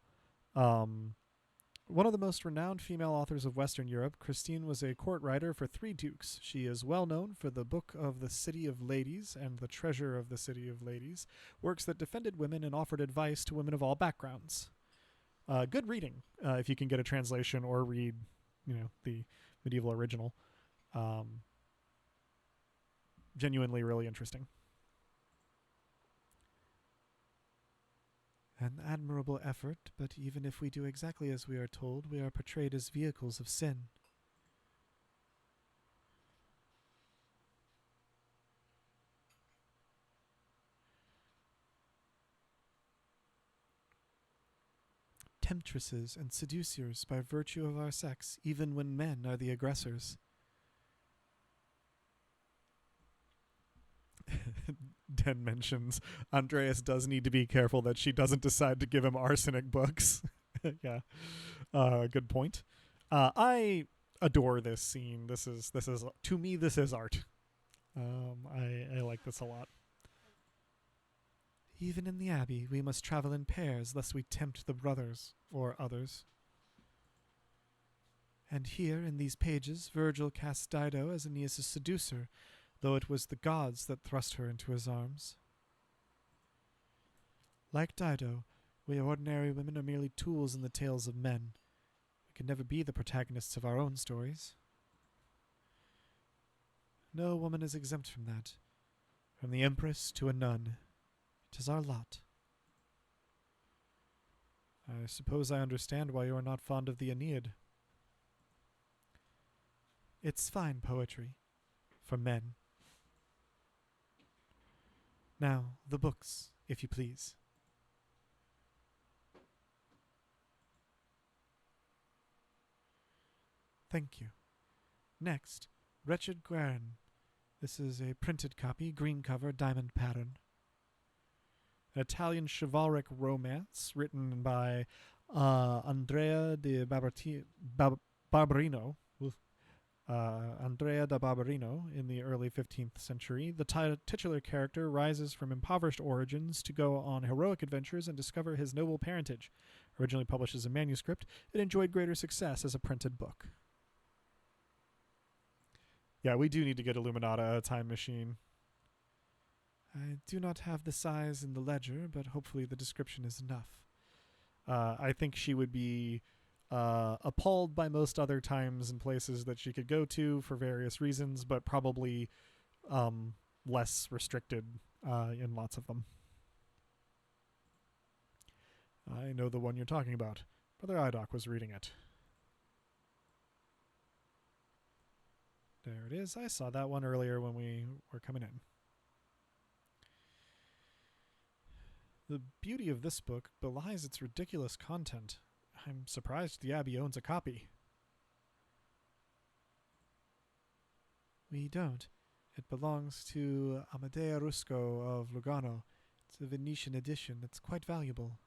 One of the most renowned female authors of Western Europe, Christine was a court writer for 3 dukes. She is well known for the Book of the City of Ladies and the Treasure of the City of Ladies, works that defended women and offered advice to women of all backgrounds. Good reading, if you can get a translation or read, the medieval original. Genuinely really interesting. An admirable effort, but even if we do exactly as we are told, we are portrayed as vehicles of sin. Temptresses and seducers by virtue of our sex, even when men are the aggressors. Den mentions Andreas does need to be careful that she doesn't decide to give him arsenic books. Yeah, good point. I adore this scene. This is to me, this is art. I like this a lot. Even in the abbey, we must travel in pairs, lest we tempt the brothers or others. And here, in these pages, Virgil casts Dido as Aeneas' seducer, though it was the gods that thrust her into his arms. Like Dido, we ordinary women are merely tools in the tales of men. We can never be the protagonists of our own stories. No woman is exempt from that. From the empress to a nun. 'Tis our lot. I suppose I understand why you are not fond of the Aeneid. It's fine poetry. For men. Now, the books, if you please. Thank you. Next, Wretched Guerin. This is a printed copy, green cover, diamond pattern. An Italian chivalric romance written by Andrea de Barberino. Andrea da Barberino in the early 15th century. The titular character rises from impoverished origins to go on heroic adventures and discover his noble parentage. Originally published as a manuscript, it enjoyed greater success as a printed book. Yeah, we do need to get Illuminata a time machine. I do not have the size in the ledger, but hopefully the description is enough. I think she would be appalled by most other times and places that she could go to for various reasons, but probably less restricted in lots of them. I know the one you're talking about. Brother Idoc was reading it. There it is. I saw that one earlier when we were coming in. The beauty of this book belies its ridiculous content. I'm surprised the Abbey owns a copy. We don't. It belongs to Amadea Rusco of Lugano. It's a Venetian edition. It's quite valuable.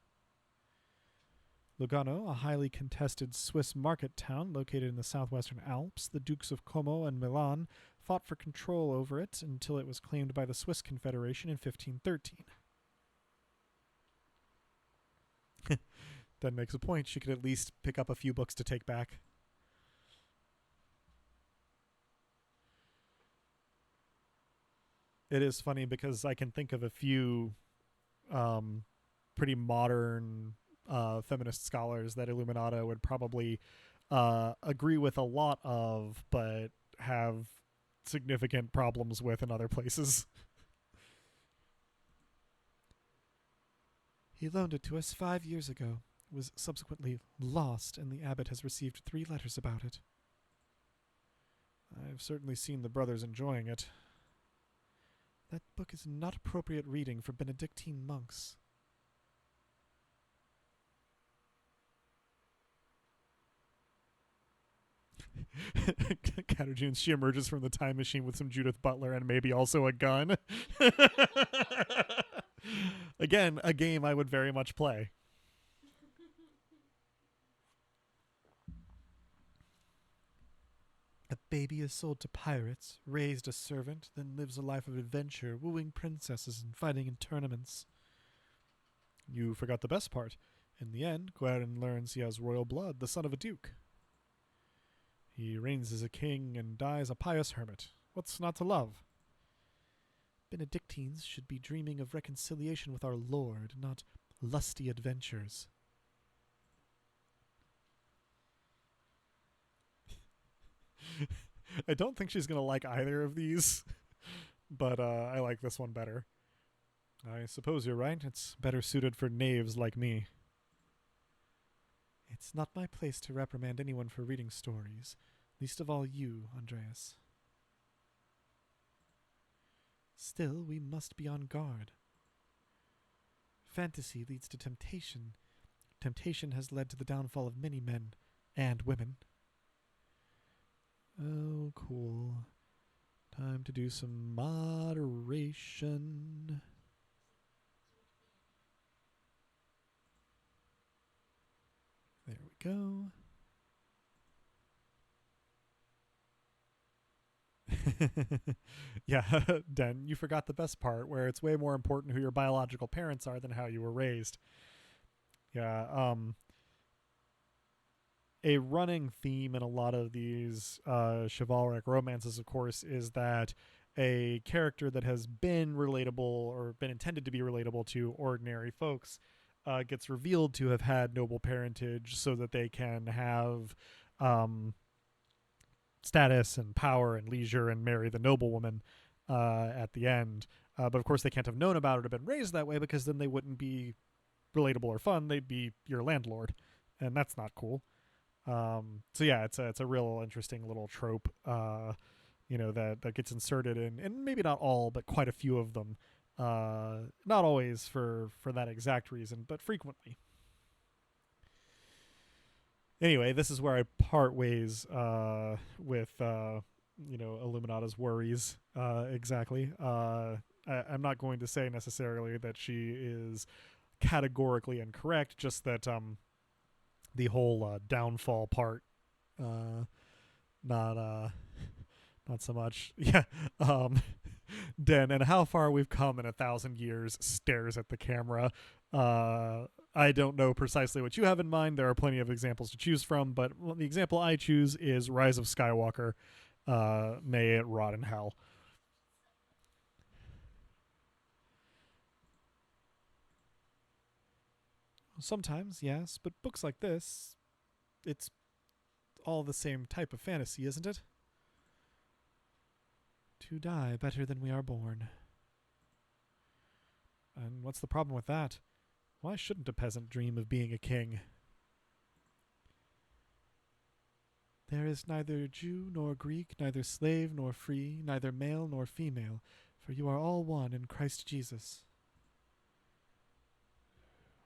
Lugano, a highly contested Swiss market town located in the southwestern Alps, the Dukes of Como and Milan fought for control over it until it was claimed by the Swiss Confederation in 1513. Then makes a point. She could at least pick up a few books to take back. It is funny because I can think of a few pretty modern feminist scholars that Illuminata would probably agree with a lot of, but have significant problems with in other places. He loaned it to us 5 years ago. It was subsequently lost, and the abbot has received 3 letters about it. I've certainly seen the brothers enjoying it. That book is not appropriate reading for Benedictine monks. Catajunes, she emerges from the time machine with some Judith Butler and maybe also a gun. Again, a game I would very much play. A baby is sold to pirates, raised a servant, then lives a life of adventure, wooing princesses and fighting in tournaments. You forgot the best part. In the end, Guerin learns he has royal blood, the son of a duke. He reigns as a king and dies a pious hermit. What's not to love? Benedictines should be dreaming of reconciliation with our Lord, not lusty adventures. I don't think she's going to like either of these, but I like this one better. I suppose you're right. It's better suited for knaves like me. It's not my place to reprimand anyone for reading stories, least of all you, Andreas. Still, we must be on guard. Fantasy leads to temptation. Temptation has led to the downfall of many men and women. Oh, cool. Time to do some moderation. There we go. Yeah, Den, you forgot the best part, where it's way more important who your biological parents are than how you were raised. Yeah, a running theme in a lot of these chivalric romances, of course, is that a character that has been relatable or been intended to be relatable to ordinary folks gets revealed to have had noble parentage so that they can have status and power and leisure and marry the noblewoman at the end. But of course they can't have known about it or been raised that way, because then they wouldn't be relatable or fun. They'd be your landlord, and that's not cool. So yeah, it's a real interesting little trope, that gets inserted in, and maybe not all, but quite a few of them. Not always for that exact reason, but frequently. Anyway, this is where I part ways with Illuminata's worries. Exactly. I'm not going to say necessarily that she is categorically incorrect, just that the whole downfall part, not not so much. Yeah. Den, and how far we've come in 1,000 years, stares at the camera. I don't know precisely what you have in mind. There are plenty of examples to choose from, but the example I choose is Rise of Skywalker. May it rot in hell. Sometimes, yes, but books like this, it's all the same type of fantasy, isn't it? To die better than we are born. And what's the problem with that? Why shouldn't a peasant dream of being a king? There is neither Jew nor Greek, neither slave nor free, neither male nor female, for you are all one in Christ Jesus.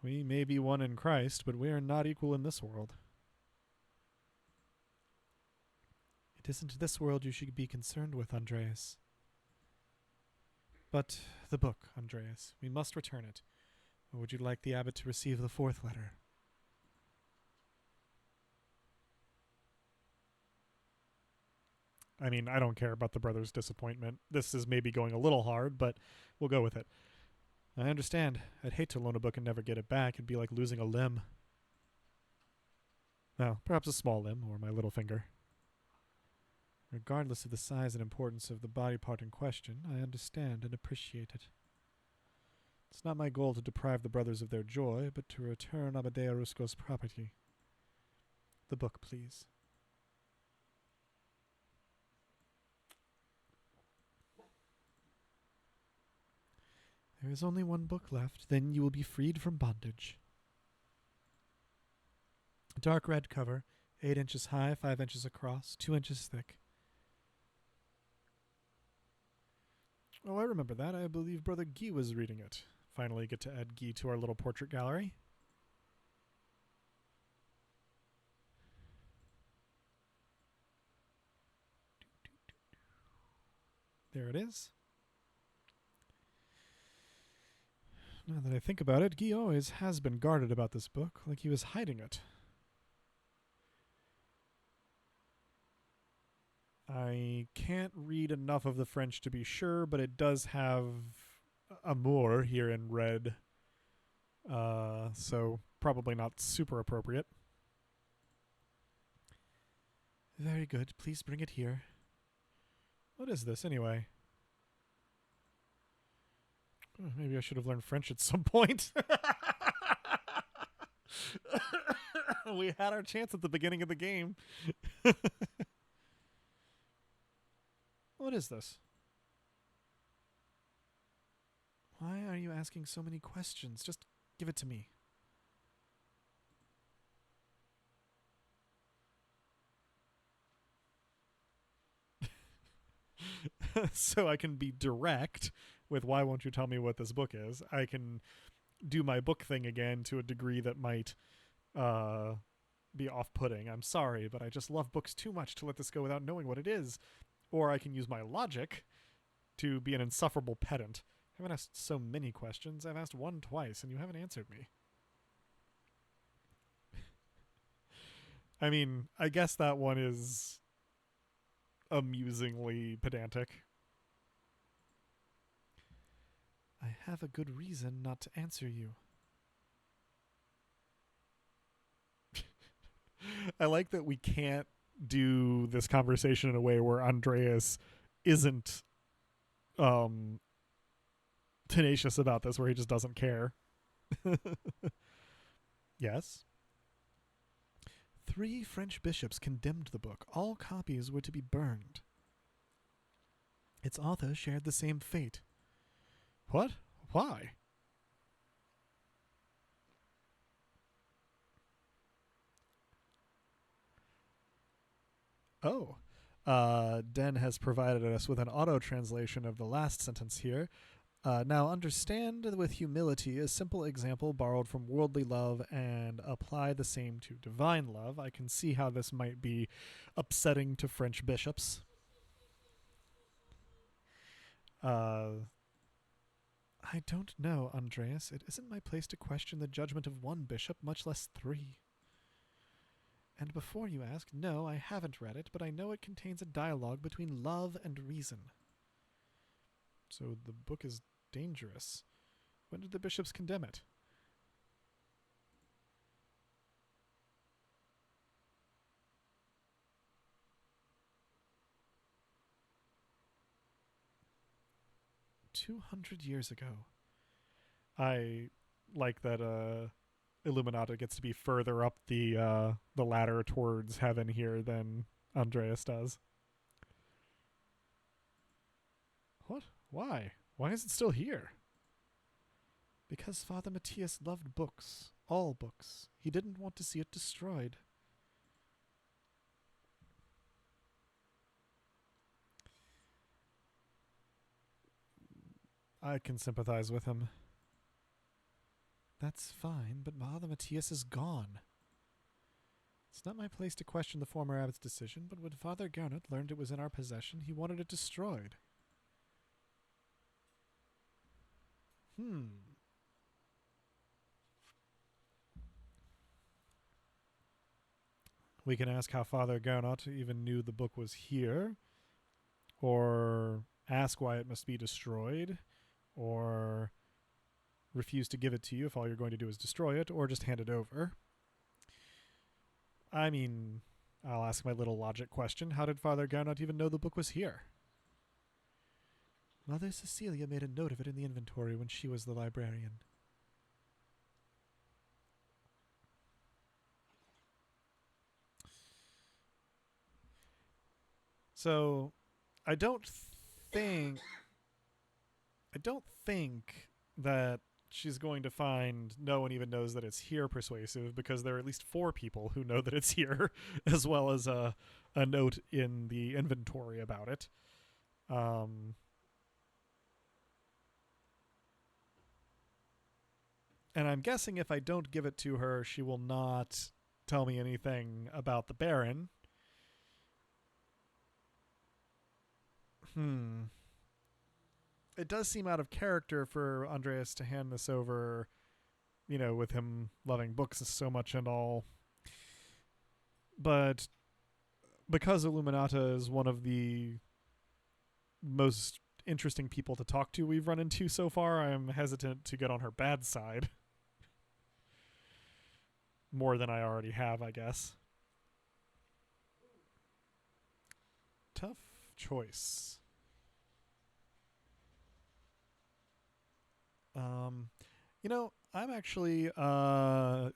We may be one in Christ, but we are not equal in this world. It isn't this world you should be concerned with, Andreas. But the book, Andreas. We must return it. Or would you like the abbot to receive the fourth letter? I mean, I don't care about the brother's disappointment. This is maybe going a little hard, but we'll go with it. I understand. I'd hate to loan a book and never get it back. It'd be like losing a limb. Well, perhaps a small limb, or my little finger. Regardless of the size and importance of the body part in question, I understand and appreciate it. It's not my goal to deprive the brothers of their joy, but to return Amadea Rusco's property. The book, please. There is only one book left, then you will be freed from bondage. A dark red cover, 8 inches high, 5 inches across, 2 inches thick. Oh, I remember that. I believe Brother Guy was reading it. Finally get to add Guy to our little portrait gallery. There it is. Now that I think about it, Guy always has been guarded about this book, like he was hiding it. I can't read enough of the French to be sure, but it does have amour here in red. So probably not super appropriate. Very good. Please bring it here. What is this, anyway? Maybe I should have learned French at some point. We had our chance at the beginning of the game. What is this? Why are you asking so many questions? Just give it to me. So I can be direct with why won't you tell me what this book is. I can do my book thing again to a degree that might be off-putting. I'm sorry, but I just love books too much to let this go without knowing what it is. Or I can use my logic to be an insufferable pedant. I haven't asked so many questions. I've asked one twice, and you haven't answered me. I mean, I guess that one is amusingly pedantic. I have a good reason not to answer you. I like that we can't do this conversation in a way where Andreas isn't tenacious about this, where he just doesn't care. Yes. 3 French bishops condemned the book. All copies were to be burned. Its author shared the same fate. What? Why? Oh. Den has provided us with an auto translation of the last sentence here. Now understand with humility a simple example borrowed from worldly love and apply the same to divine love. I can see how this might be upsetting to French bishops. I don't know, Andreas. It isn't my place to question the judgment of one bishop, much less 3. And before you ask, no, I haven't read it, but I know it contains a dialogue between love and reason. So the book is dangerous. When did the bishops condemn it? $200 ago. I like that Illuminata gets to be further up the ladder towards heaven here than Andreas does. What? Why? Why is it still here? Because Father Matthias loved books. All books. He didn't want to see it destroyed. I can sympathize with him. That's fine, but Father Matthias is gone. It's not my place to question the former abbot's decision, but when Father Garnet learned it was in our possession, he wanted it destroyed. We can ask how Father Garnet even knew the book was here, or ask why it must be destroyed, or refuse to give it to you if all you're going to do is destroy it, or just hand it over. I mean, I'll ask my little logic question. How did Father Garnet even know the book was here? Mother Cecilia made a note of it in the inventory when she was the librarian. So, I don't think that she's going to find no one even knows that it's here persuasive, because there are at least 4 people who know that it's here, as well as a note in the inventory about it. And I'm guessing if I don't give it to her, she will not tell me anything about the Baron. It does seem out of character for Andreas to hand this over, with him loving books so much and all. But because Illuminata is one of the most interesting people to talk to we've run into so far, I'm hesitant to get on her bad side. More than I already have, I guess. Tough choice. I'm actually yeah,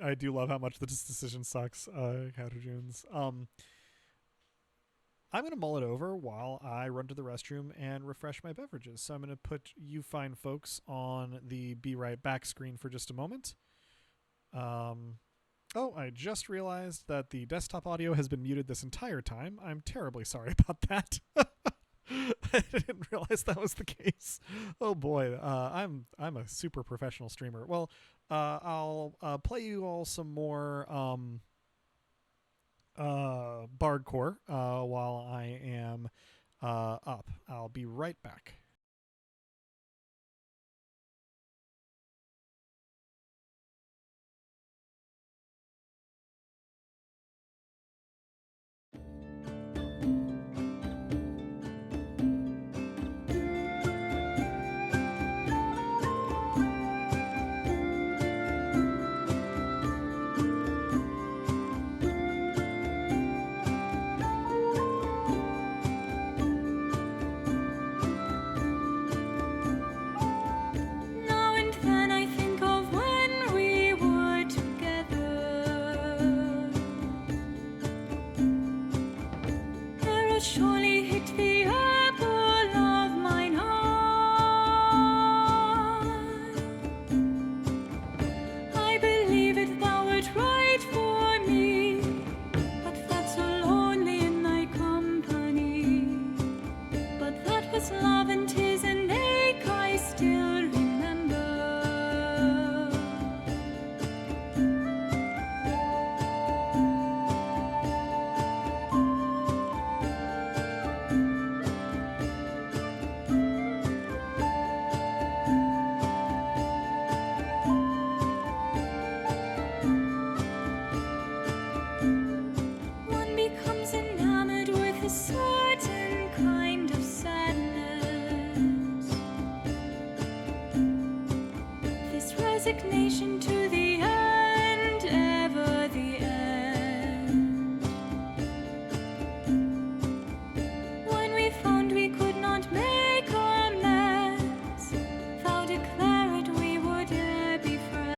I do love how much this decision sucks, Counter-Junes. I'm going to mull it over while I run to the restroom and refresh my beverages. So I'm going to put you fine folks on the Be Right Back screen for just a moment. Oh, I just realized that the desktop audio has been muted this entire time. I'm terribly sorry about that. I didn't realize that was the case. Oh boy, I'm a super professional streamer. Well, I'll play you all some more Bardcore while I am up. I'll be right back. Now and then I think of when we were together. There has surely hit the apple of mine eye. I believe it thou wert right for me, but that's so lonely in thy company. resignation to the end, ever the end. When we found we could not make amends, thou declared we would e'er be friends.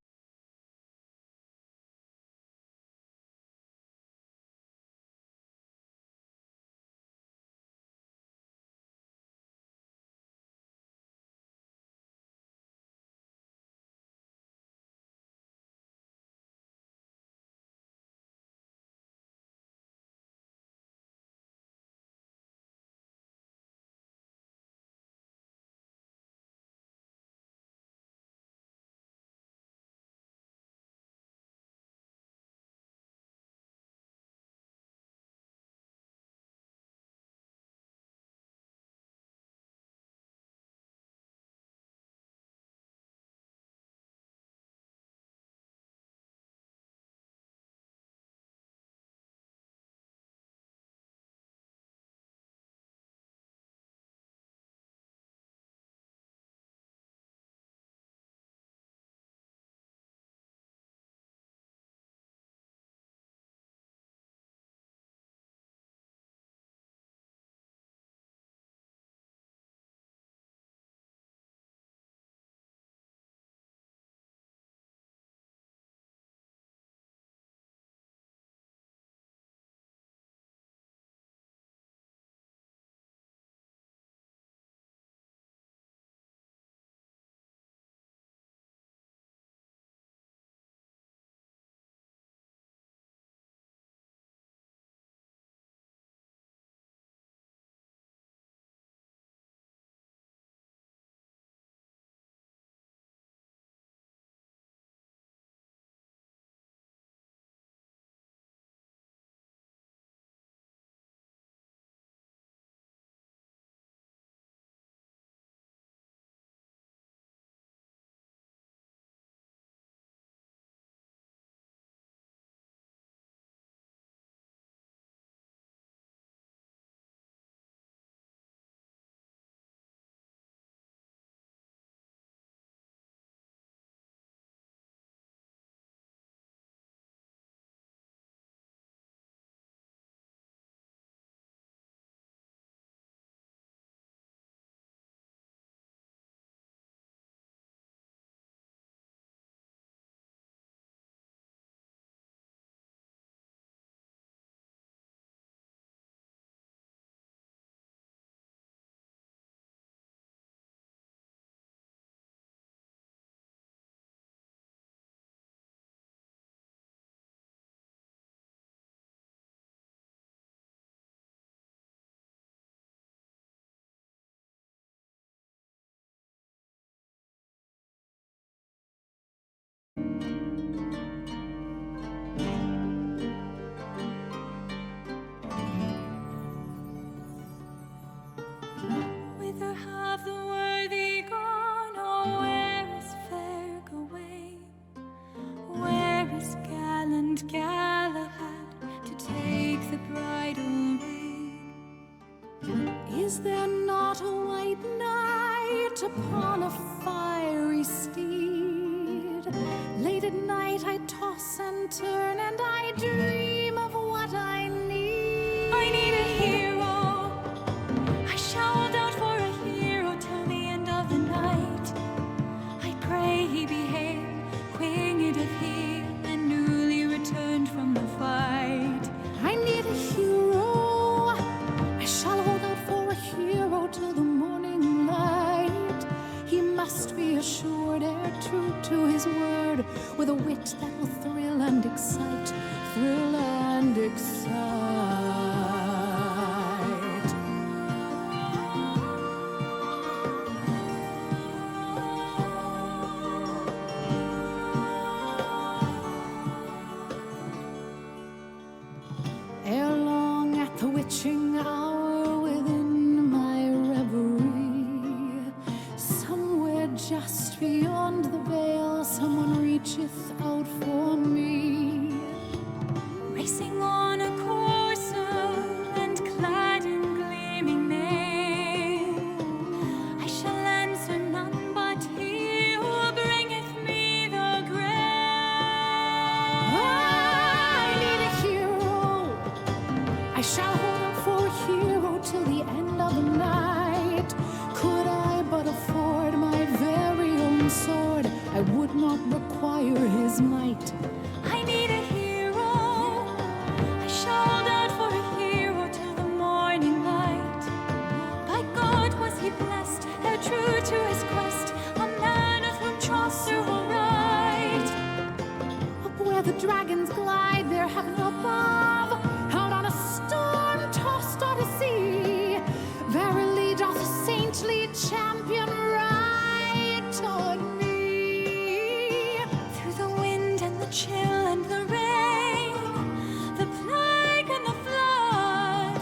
Whither have the worthy gone? Oh, where is fair Gawain? Where is gallant Galahad to take the bridle rein? Is there not a white knight upon a fiery steed? Late at night I toss and turn, and I dream of what I need. I need a hero. I shall out for a hero till the end of the night. I pray he be hale, winged of heel, and newly returned from the fight. I need a hero. I shall hold out for a hero till the morning light. He must be assured, ere true to his word, with a wit that will thrill and excite, thrill and excite. Ere long at the witching hour within my reverie, somewhere just beyond the veil, someone reacheth out for me. Racing on a courser chill and the rain, the plague and the flood.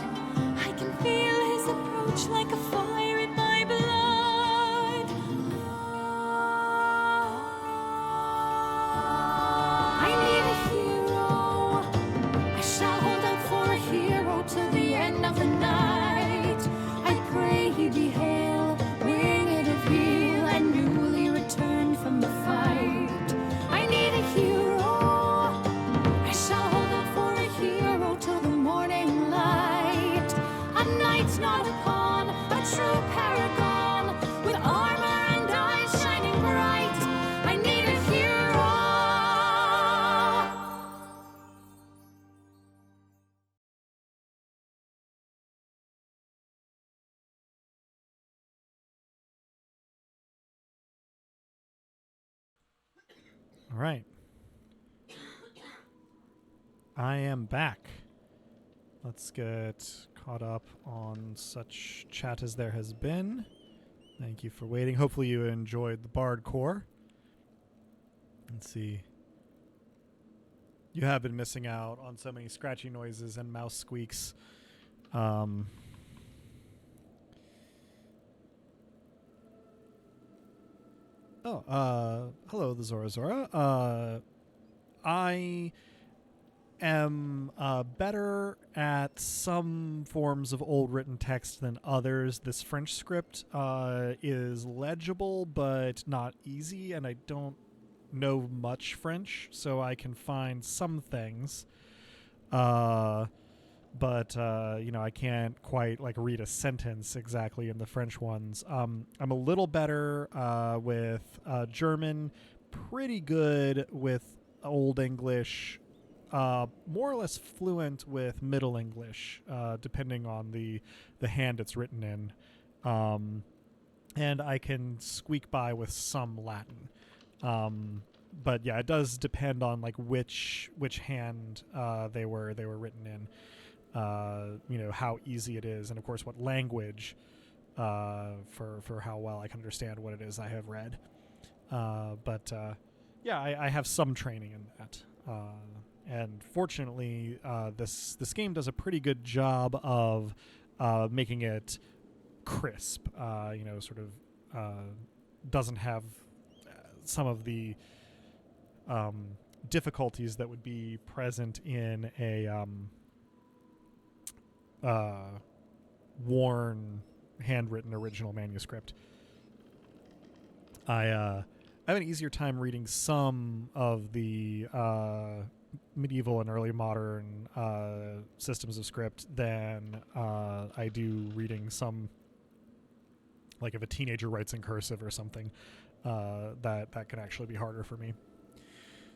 I can feel his approach like a fire in my blood. I need a hero. I shall hold out for a hero till the end of the night. I pray he be hail, winged of heel, and newly returned from the fight. I need a hero. I shall hold out for a hero till the morning light. A knight not a pawn, a true paragon, with armor and eyes shining bright. I need a hero. All right. I am back. Let's get caught up on such chat as there has been. Thank you for waiting. Hopefully you enjoyed the Bard Core. Let's see. You have been missing out on so many scratchy noises and mouse squeaks. Hello, the Zora Zora. I am better at some forms of old written text than others. This French script is legible but not easy, and I don't know much French, so I can find some things. But I can't quite read a sentence exactly in the French ones. I'm a little better with German, pretty good with Old English, more or less fluent with Middle English, depending on the hand it's written in. And I can squeak by with some Latin. But yeah, it does depend on which hand they were written in. How easy it is, and of course what language, for how well I can understand what it is I have read. I have some training in that. And fortunately, this game does a pretty good job of making it crisp. Doesn't have some of the difficulties that would be present in a worn, handwritten original manuscript. I have an easier time reading some of the medieval and early modern systems of script than I do reading some, if a teenager writes in cursive or something, that can actually be harder for me.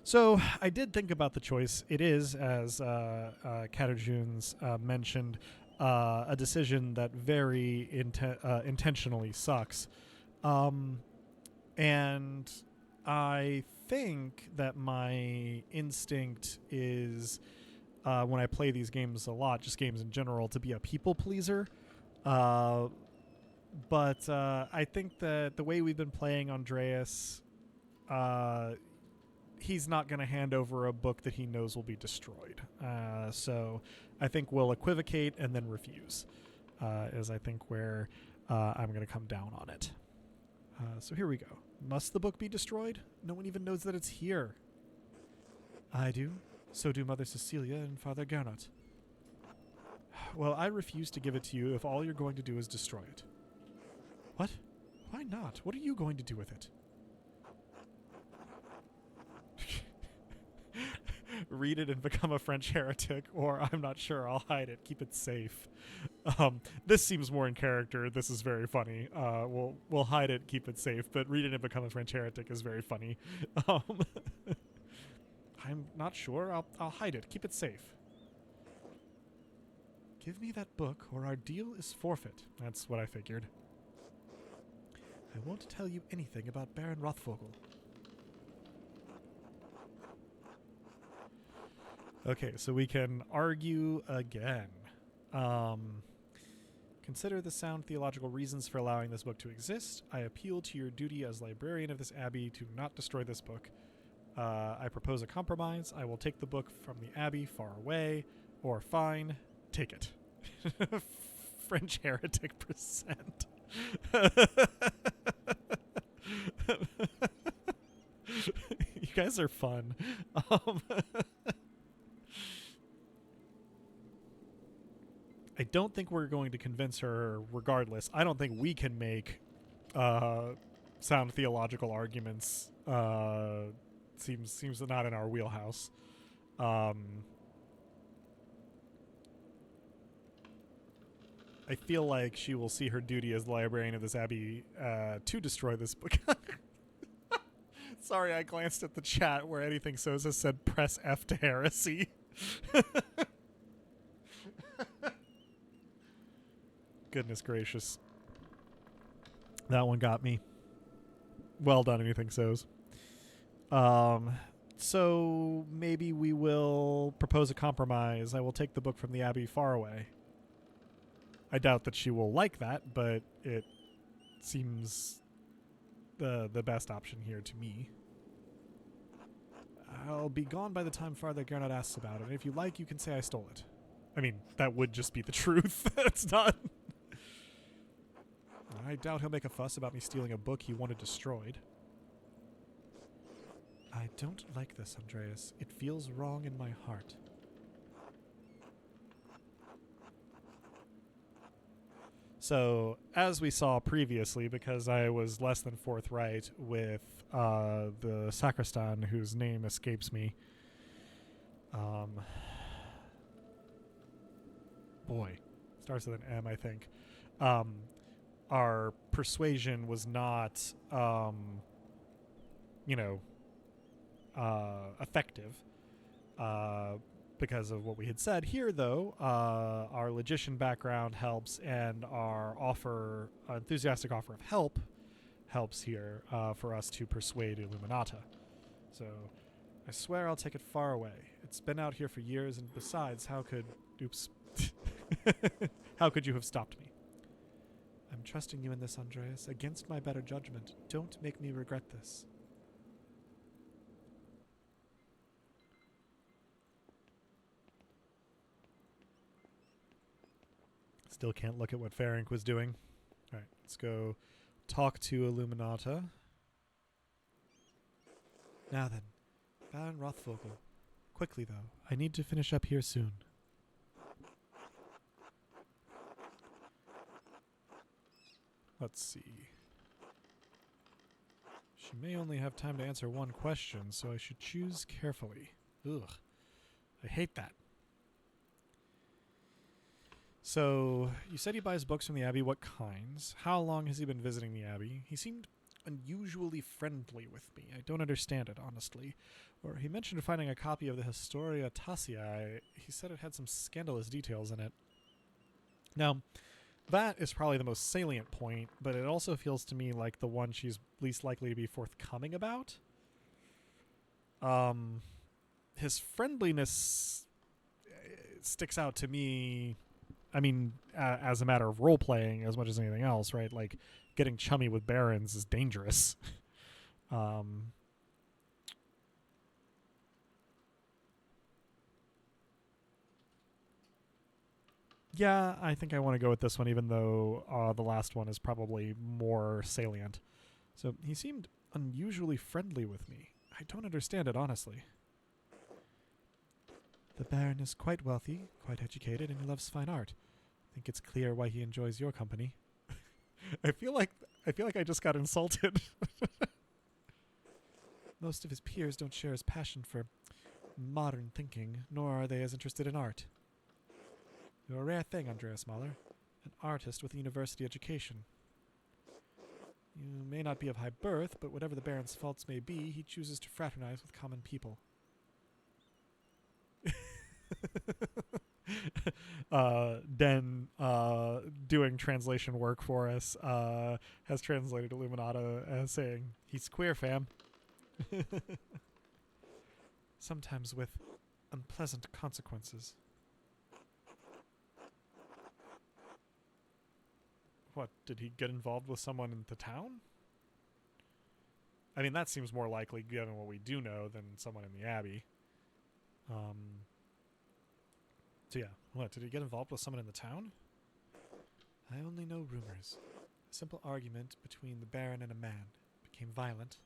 So I did think about the choice. It is, as Catajunes mentioned, a decision that very intentionally sucks. And I think that my instinct is, when I play these games a lot, just games in general, to be a people pleaser. But I think that the way we've been playing Andreas, he's not going to hand over a book that he knows will be destroyed. So I think we'll equivocate and then refuse, is I think where I'm going to come down on it. So here we go. Must the book be destroyed? No one even knows that it's here. I do. So do Mother Cecilia and Father Gernot. Well, I refuse to give it to you if all you're going to do is destroy it. What? Why not? What are you going to do with it? Read it and become a French heretic, or I'm not sure, I'll hide it, keep it safe. This seems more in character. This is very funny. We'll hide it, keep it safe, but read it and become a French heretic is very funny. I'm not sure. I'll hide it, keep it safe. Give me that book, or our deal is forfeit. That's what I figured. I won't tell you anything about Baron Rothvogel. Okay, so we can argue again. Consider the sound theological reasons for allowing this book to exist. I appeal to your duty as librarian of this abbey to not destroy this book. I propose a compromise. I will take the book from the abbey far away, or fine, take it. French heretic percent. You guys are fun. I don't think we're going to convince her regardless. I don't think we can make sound theological arguments. Seems not in our wheelhouse. I feel like she will see her duty as the librarian of this abbey to destroy this book. Sorry, I glanced at the chat where anything Sosa said press F to heresy. Goodness gracious. That one got me. Well done, anything So's. So maybe we will propose a compromise. I will take the book from the abbey far away. I doubt that she will like that, but it seems the best option here to me. I'll be gone by the time Father Gernot asks about it. If you like, you can say I stole it. I mean, that would just be the truth. It's not... I doubt he'll make a fuss about me stealing a book he wanted destroyed. I don't like this, Andreas. It feels wrong in my heart. So, as we saw previously, because I was less than forthright with the sacristan whose name escapes me, boy, starts with an M, I think. Our persuasion was not, effective because of what we had said. Here, though, our logician background helps, and our enthusiastic offer of help helps here for us to persuade Illuminata. So, I swear I'll take it far away. It's been out here for years, and besides, how could you have stopped me? I'm trusting you in this, Andreas, against my better judgment. Don't make me regret this. Still can't look at what Ferenc was doing. All right, let's go talk to Illuminata. Now then, Baron Rothvogel. Quickly, though. I need to finish up here soon. Let's see. She may only have time to answer one question, so I should choose carefully. Ugh. I hate that. So, you said he buys books from the Abbey. What kinds? How long has he been visiting the Abbey? He seemed unusually friendly with me. I don't understand it, honestly. Or he mentioned finding a copy of the Historia Tassiae. He said it had some scandalous details in it. Now, that is probably the most salient point, but it also feels to me like the one she's least likely to be forthcoming about. His friendliness sticks out to me, I mean, as a matter of role-playing as much as anything else, right? Like, getting chummy with barons is dangerous. Yeah, I think I want to go with this one, even though the last one is probably more salient. So he seemed unusually friendly with me. I don't understand it, honestly. The Baron is quite wealthy, quite educated, and he loves fine art. I think it's clear why he enjoys your company. I feel like I just got insulted. Most of his peers don't share his passion for modern thinking, nor are they as interested in art. You're a rare thing, Andreas Mahler, an artist with a university education. You may not be of high birth, but whatever the Baron's faults may be, he chooses to fraternize with common people. Den, doing translation work for us, has translated Illuminata as saying, he's queer, fam. Sometimes with unpleasant consequences. What, did he get involved with someone in the town? I mean, that seems more likely given what we do know than someone in the Abbey. So yeah, what, did he get involved with someone in the town? I only know rumors. A simple argument between the Baron and a man became violent.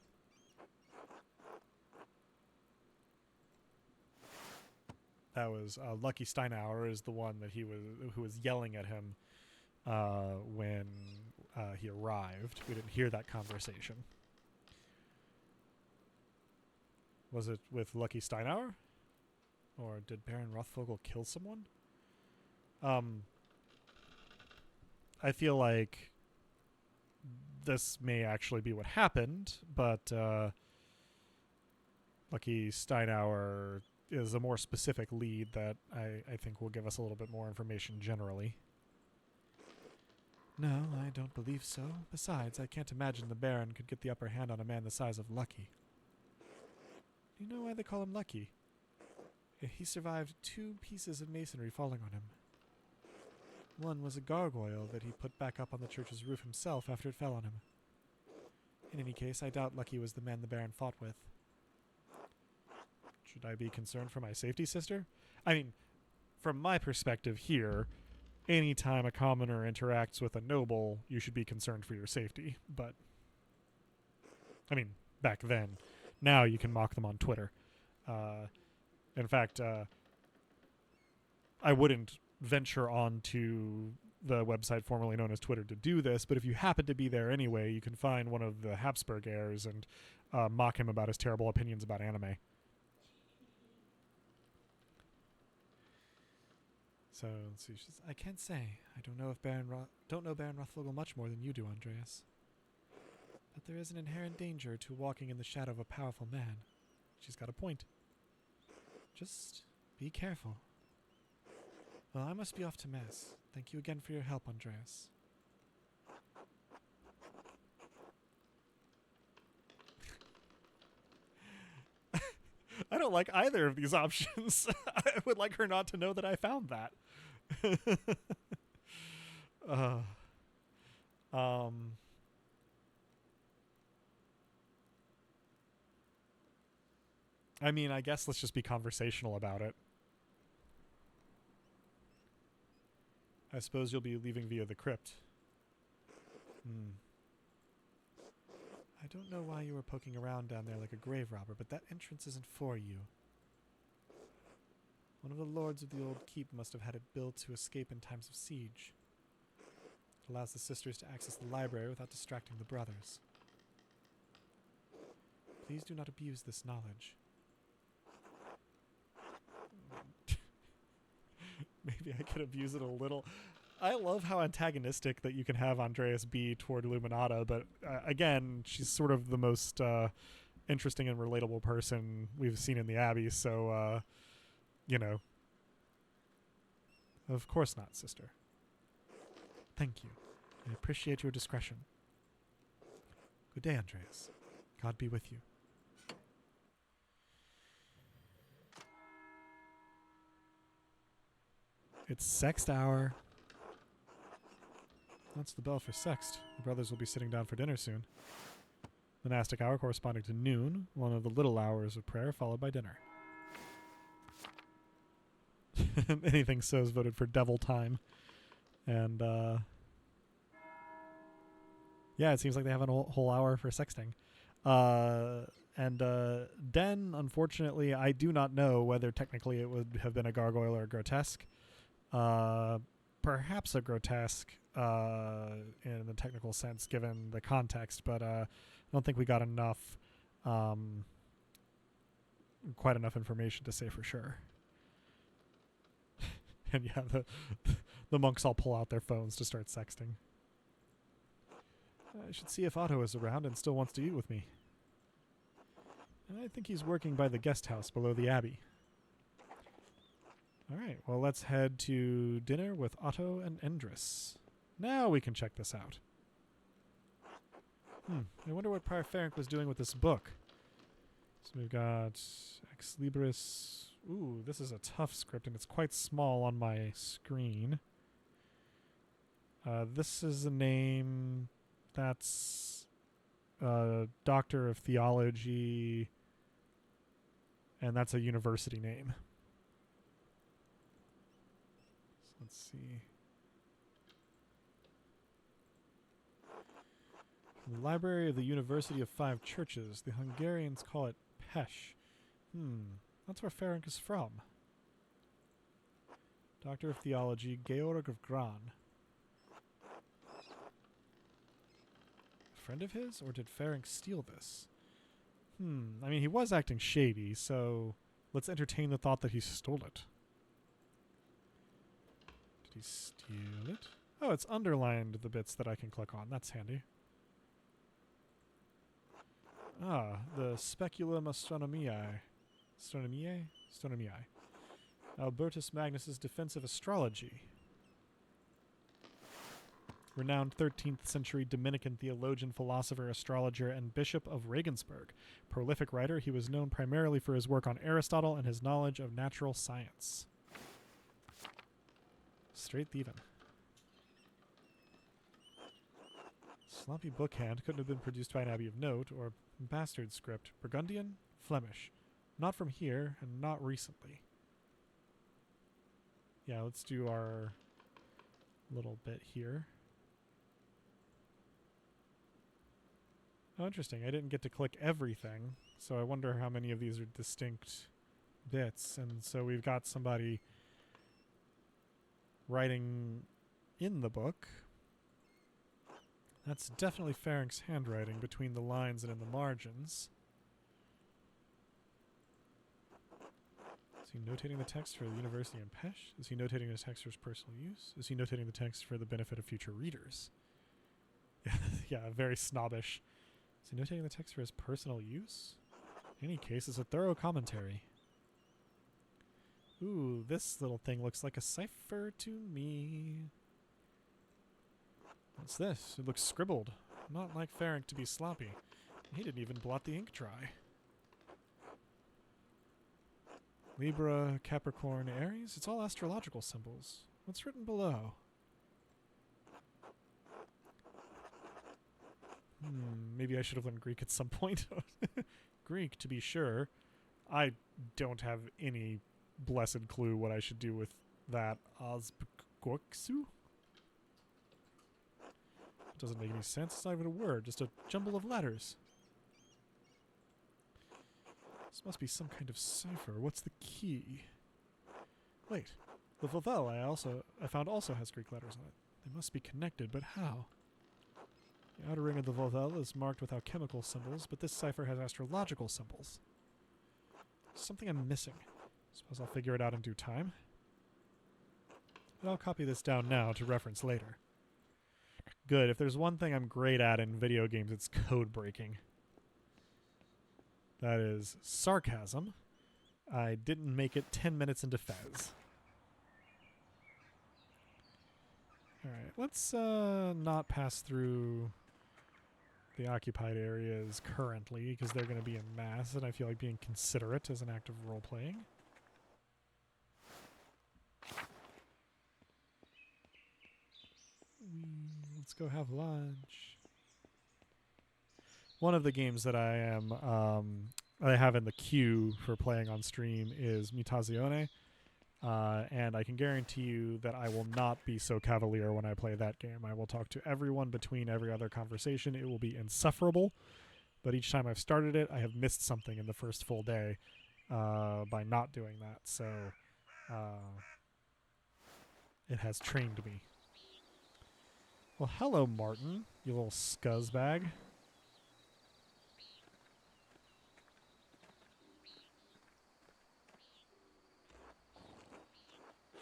That was Lucky Steinauer is the one that who was yelling at him when he arrived. We didn't hear that conversation. Was it with Lucky Steinauer? Or did Baron Rothvogel kill someone? I feel like this may actually be what happened, but Lucky Steinauer is a more specific lead that I think will give us a little bit more information generally. No, I don't believe so. Besides, I can't imagine the Baron could get the upper hand on a man the size of Lucky. Do you know why they call him Lucky? He survived 2 pieces of masonry falling on him. One was a gargoyle that he put back up on the church's roof himself after it fell on him. In any case, I doubt Lucky was the man the Baron fought with. Should I be concerned for my safety, sister? I mean, from my perspective here, any time a commoner interacts with a noble, you should be concerned for your safety. But, I mean, back then. Now you can mock them on Twitter. In fact, I wouldn't venture onto the website formerly known as Twitter to do this, but if you happen to be there anyway, you can find one of the Habsburg heirs and mock him about his terrible opinions about anime. So let's see. She says, I can't say. I don't know if don't know Baron Rothvogel much more than you do, Andreas. But there is an inherent danger to walking in the shadow of a powerful man. She's got a point. Just be careful. Well, I must be off to Mass. Thank you again for your help, Andreas. I don't like either of these options. I would like her not to know that I found that. I mean, I guess let's just be conversational about it. I suppose you'll be leaving via the crypt. I don't know why you were poking around down there like a grave robber, but that entrance isn't for you. One of the lords of the old keep must have had it built to escape in times of siege. It allows the sisters to access the library without distracting the brothers. Please do not abuse this knowledge. Maybe I could abuse it a little. I love how antagonistic that you can have Andreas be toward Illuminata, but again, she's sort of the most interesting and relatable person we've seen in the Abbey, so, you know. Of course not, sister. Thank you. I appreciate your discretion. Good day, Andreas. God be with you. It's Sext hour. That's the bell for Sext. The brothers will be sitting down for dinner soon. Monastic hour corresponding to noon, one of the little hours of prayer, followed by dinner. Anything so is voted for devil time. And, yeah, it seems like they have a whole hour for sexting. Den, unfortunately, I do not know whether technically it would have been a gargoyle or a grotesque. Perhaps a grotesque in the technical sense, given the context, but I don't think we got enough, quite enough information to say for sure. And yeah, the monks all pull out their phones to start sexting. I should see if Otto is around and still wants to eat with me. I think he's working by the guest house below the Abbey. Alright, well let's head to dinner with Otto and Endris. Now we can check this out. I wonder what Prior Ferenc was doing with this book. So we've got Ex Libris. Ooh, this is a tough script and it's quite small on my screen. This is a name that's Doctor of Theology, and that's a university name. So let's see. The Library of the University of Five Churches. The Hungarians call it Pesh. That's where Ferenc is from. Doctor of Theology, Georg of Gran. A friend of his, or did Ferenc steal this? I mean, he was acting shady, so let's entertain the thought that he stole it. Did he steal it? Oh, it's underlined, the bits that I can click on. That's handy. Ah, the Speculum Astronomiae. Astronomiae. Albertus Magnus's Defensive Astrology. Renowned 13th century Dominican theologian, philosopher, astrologer, and Bishop of Regensburg. Prolific writer, he was known primarily for his work on Aristotle and his knowledge of natural science. Straight thieving. Sloppy bookhand couldn't have been produced by an abbey of note, or bastard script. Burgundian? Flemish. Not from here, and not recently. Yeah, let's do our little bit here. Oh, interesting. I didn't get to click everything, so I wonder how many of these are distinct bits. And so we've got somebody writing in the book. That's definitely Ferenc's handwriting between the lines and in the margins. Is he notating the text for the university in Pesh? Is he notating the text for his personal use? Is he notating the text for the benefit of future readers? Yeah, very snobbish. Is he notating the text for his personal use? In any case, it's a thorough commentary. Ooh, this little thing looks like a cipher to me. What's this? It looks scribbled. Not like Ferenc to be sloppy. He didn't even blot the ink dry. Libra, Capricorn, Aries? It's all astrological symbols. What's written below? Maybe I should have learned Greek at some point. Greek, to be sure. I don't have any blessed clue what I should do with that. Azbkoksu? Doesn't make any sense. It's not even a word, just a jumble of letters. This must be some kind of cipher. What's the key? Wait, the Vowel I found also has Greek letters on it. They must be connected, but how? The outer ring of the Vowel is marked with alchemical symbols, but this cipher has astrological symbols. Something I'm missing. Suppose I'll figure it out in due time. But I'll copy this down now to reference later. Good. If there's one thing I'm great at in video games, it's code breaking. That is sarcasm. I didn't make it 10 minutes into Fez. Alright, let's not pass through the occupied areas currently, because they're going to be in mass, and I feel like being considerate as an act of role-playing. Let's go have lunch. One of the games that I have in the queue for playing on stream is Mutazione, and I can guarantee you that I will not be so cavalier when I play that game. I will talk to everyone between every other conversation. It will be insufferable, but each time I've started it, I have missed something in the first full day by not doing that, so it has trained me. Well, hello, Martin, you little scuzzbag.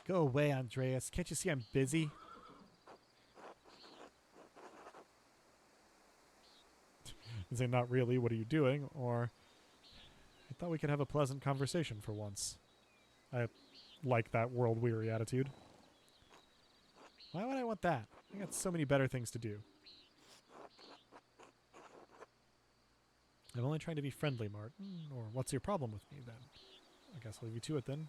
Go away, Andreas. Can't you see I'm busy? Is it not really? What are you doing? Or, I thought we could have a pleasant conversation for once. I like that world-weary attitude. Why would I want that? I got so many better things to do. I'm only trying to be friendly, Martin. Or what's your problem with me, then? I guess I'll leave you to it, then.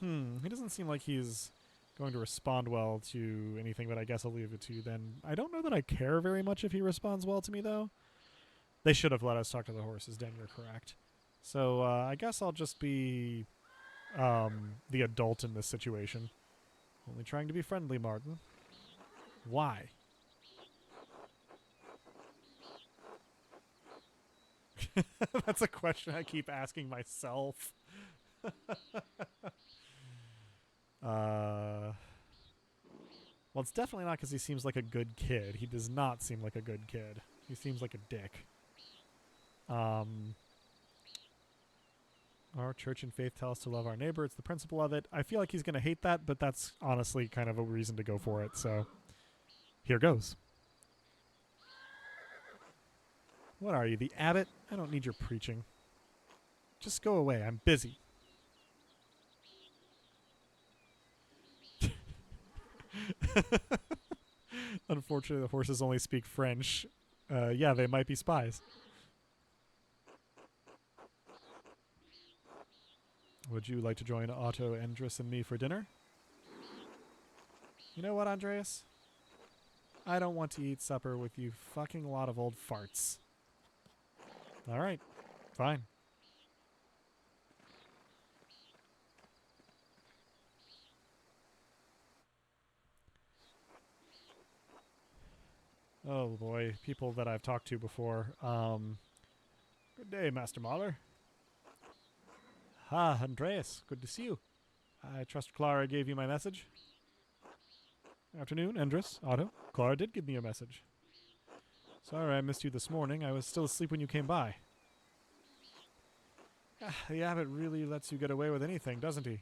He doesn't seem like he's going to respond well to anything, but I guess I'll leave it to you then. I don't know that I care very much if he responds well to me, though. They should have let us talk to the horses, Dan, you're correct. So I guess I'll just be the adult in this situation. Only trying to be friendly, Martin. Why? That's a question I keep asking myself. Well, it's definitely not because he seems like a good kid. He does not seem like a good kid. He seems like a dick. Our church and faith tell us to love our neighbor. It's the principle of it. I feel like he's going to hate that, but that's honestly kind of a reason to go for it. So here goes. What are you, the abbot? I don't need your preaching. Just go away. I'm busy. Unfortunately, the horses only speak French. Yeah, they might be spies. Would you like to join Otto, Andres, and me for dinner? You know what, Andreas? I don't want to eat supper with you fucking lot of old farts. Alright, fine. Oh boy, people that I've talked to before. Good day, Master Mahler. Ah, Andreas, good to see you. I trust Clara gave you my message. Afternoon, Andres, Otto. Clara did give me a message. Sorry I missed you this morning. I was still asleep when you came by. The abbot really lets you get away with anything, doesn't he?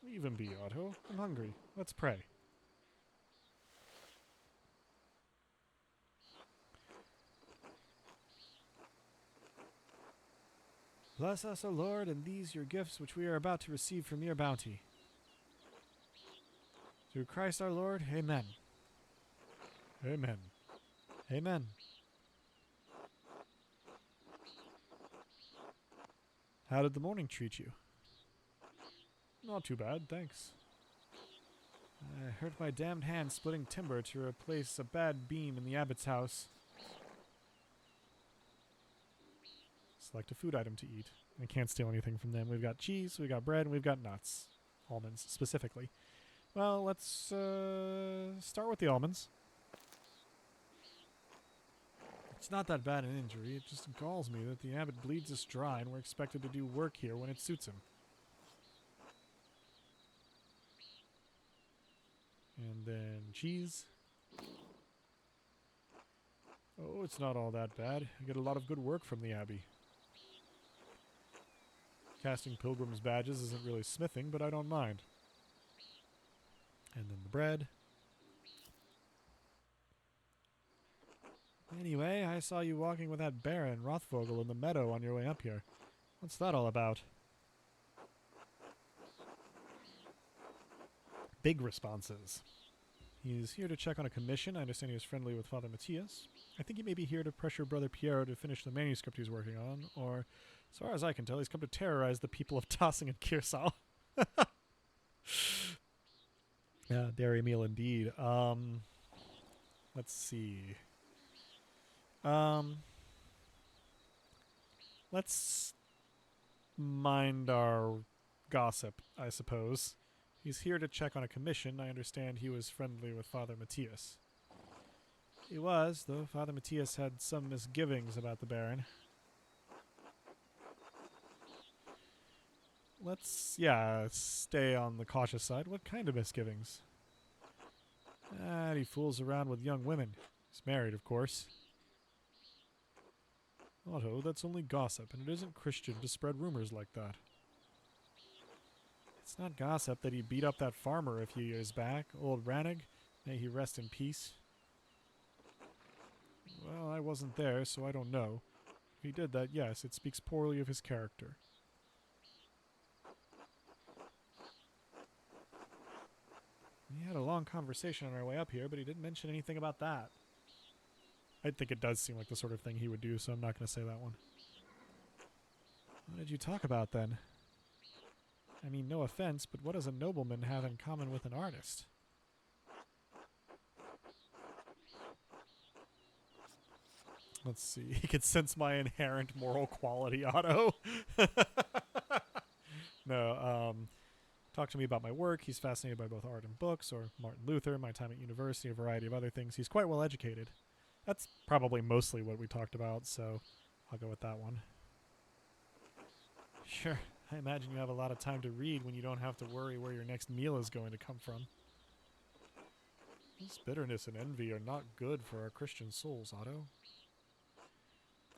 Leave him be, Otto. I'm hungry. Let's pray. Bless us, O Lord, and these your gifts which we are about to receive from your bounty. Through Christ our Lord, amen. Amen. Amen. How did the morning treat you? Not too bad, thanks. I hurt my damned hand splitting timber to replace a bad beam in the abbot's house. Select a food item to eat. I can't steal anything from them. We've got cheese, we've got bread, and we've got nuts. Almonds, specifically. Well, let's start with the almonds. It's not that bad an injury. It just galls me that the abbot bleeds us dry and we're expected to do work here when it suits him. And then cheese. Oh, it's not all that bad. I get a lot of good work from the abbey. Casting pilgrims' badges isn't really smithing, but I don't mind. And then the bread. Anyway, I saw you walking with that Baron, Rothvogel, in the meadow on your way up here. What's that all about? Big responses. He's here to check on a commission. I understand he was friendly with Father Matthias. I think he may be here to pressure Brother Piero to finish the manuscript he's working on, or, as far as I can tell, he's come to terrorize the people of Tossing and Kirsal. Yeah, dairy meal indeed. Let's see. Let's mind our gossip, I suppose. He's here to check on a commission. I understand he was friendly with Father Matthias. He was, though Father Matthias had some misgivings about the Baron. Let's, stay on the cautious side. What kind of misgivings? He fools around with young women. He's married, of course. Otto, that's only gossip, and it isn't Christian to spread rumors like that. It's not gossip that he beat up that farmer a few years back, old Rannig. May he rest in peace. Well, I wasn't there, so I don't know. If he did that, yes, it speaks poorly of his character. We had a long conversation on our way up here, but he didn't mention anything about that. I think it does seem like the sort of thing he would do, so I'm not going to say that one. What did you talk about then? I mean, no offense, but what does a nobleman have in common with an artist? Let's see. He could sense my inherent moral quality, Otto. No, talk to me about my work. He's fascinated by both art and books, or Martin Luther, my time at university, a variety of other things. He's quite well educated. That's probably mostly what we talked about, so I'll go with that one. Sure, I imagine you have a lot of time to read when you don't have to worry where your next meal is going to come from. This bitterness and envy are not good for our Christian souls, Otto.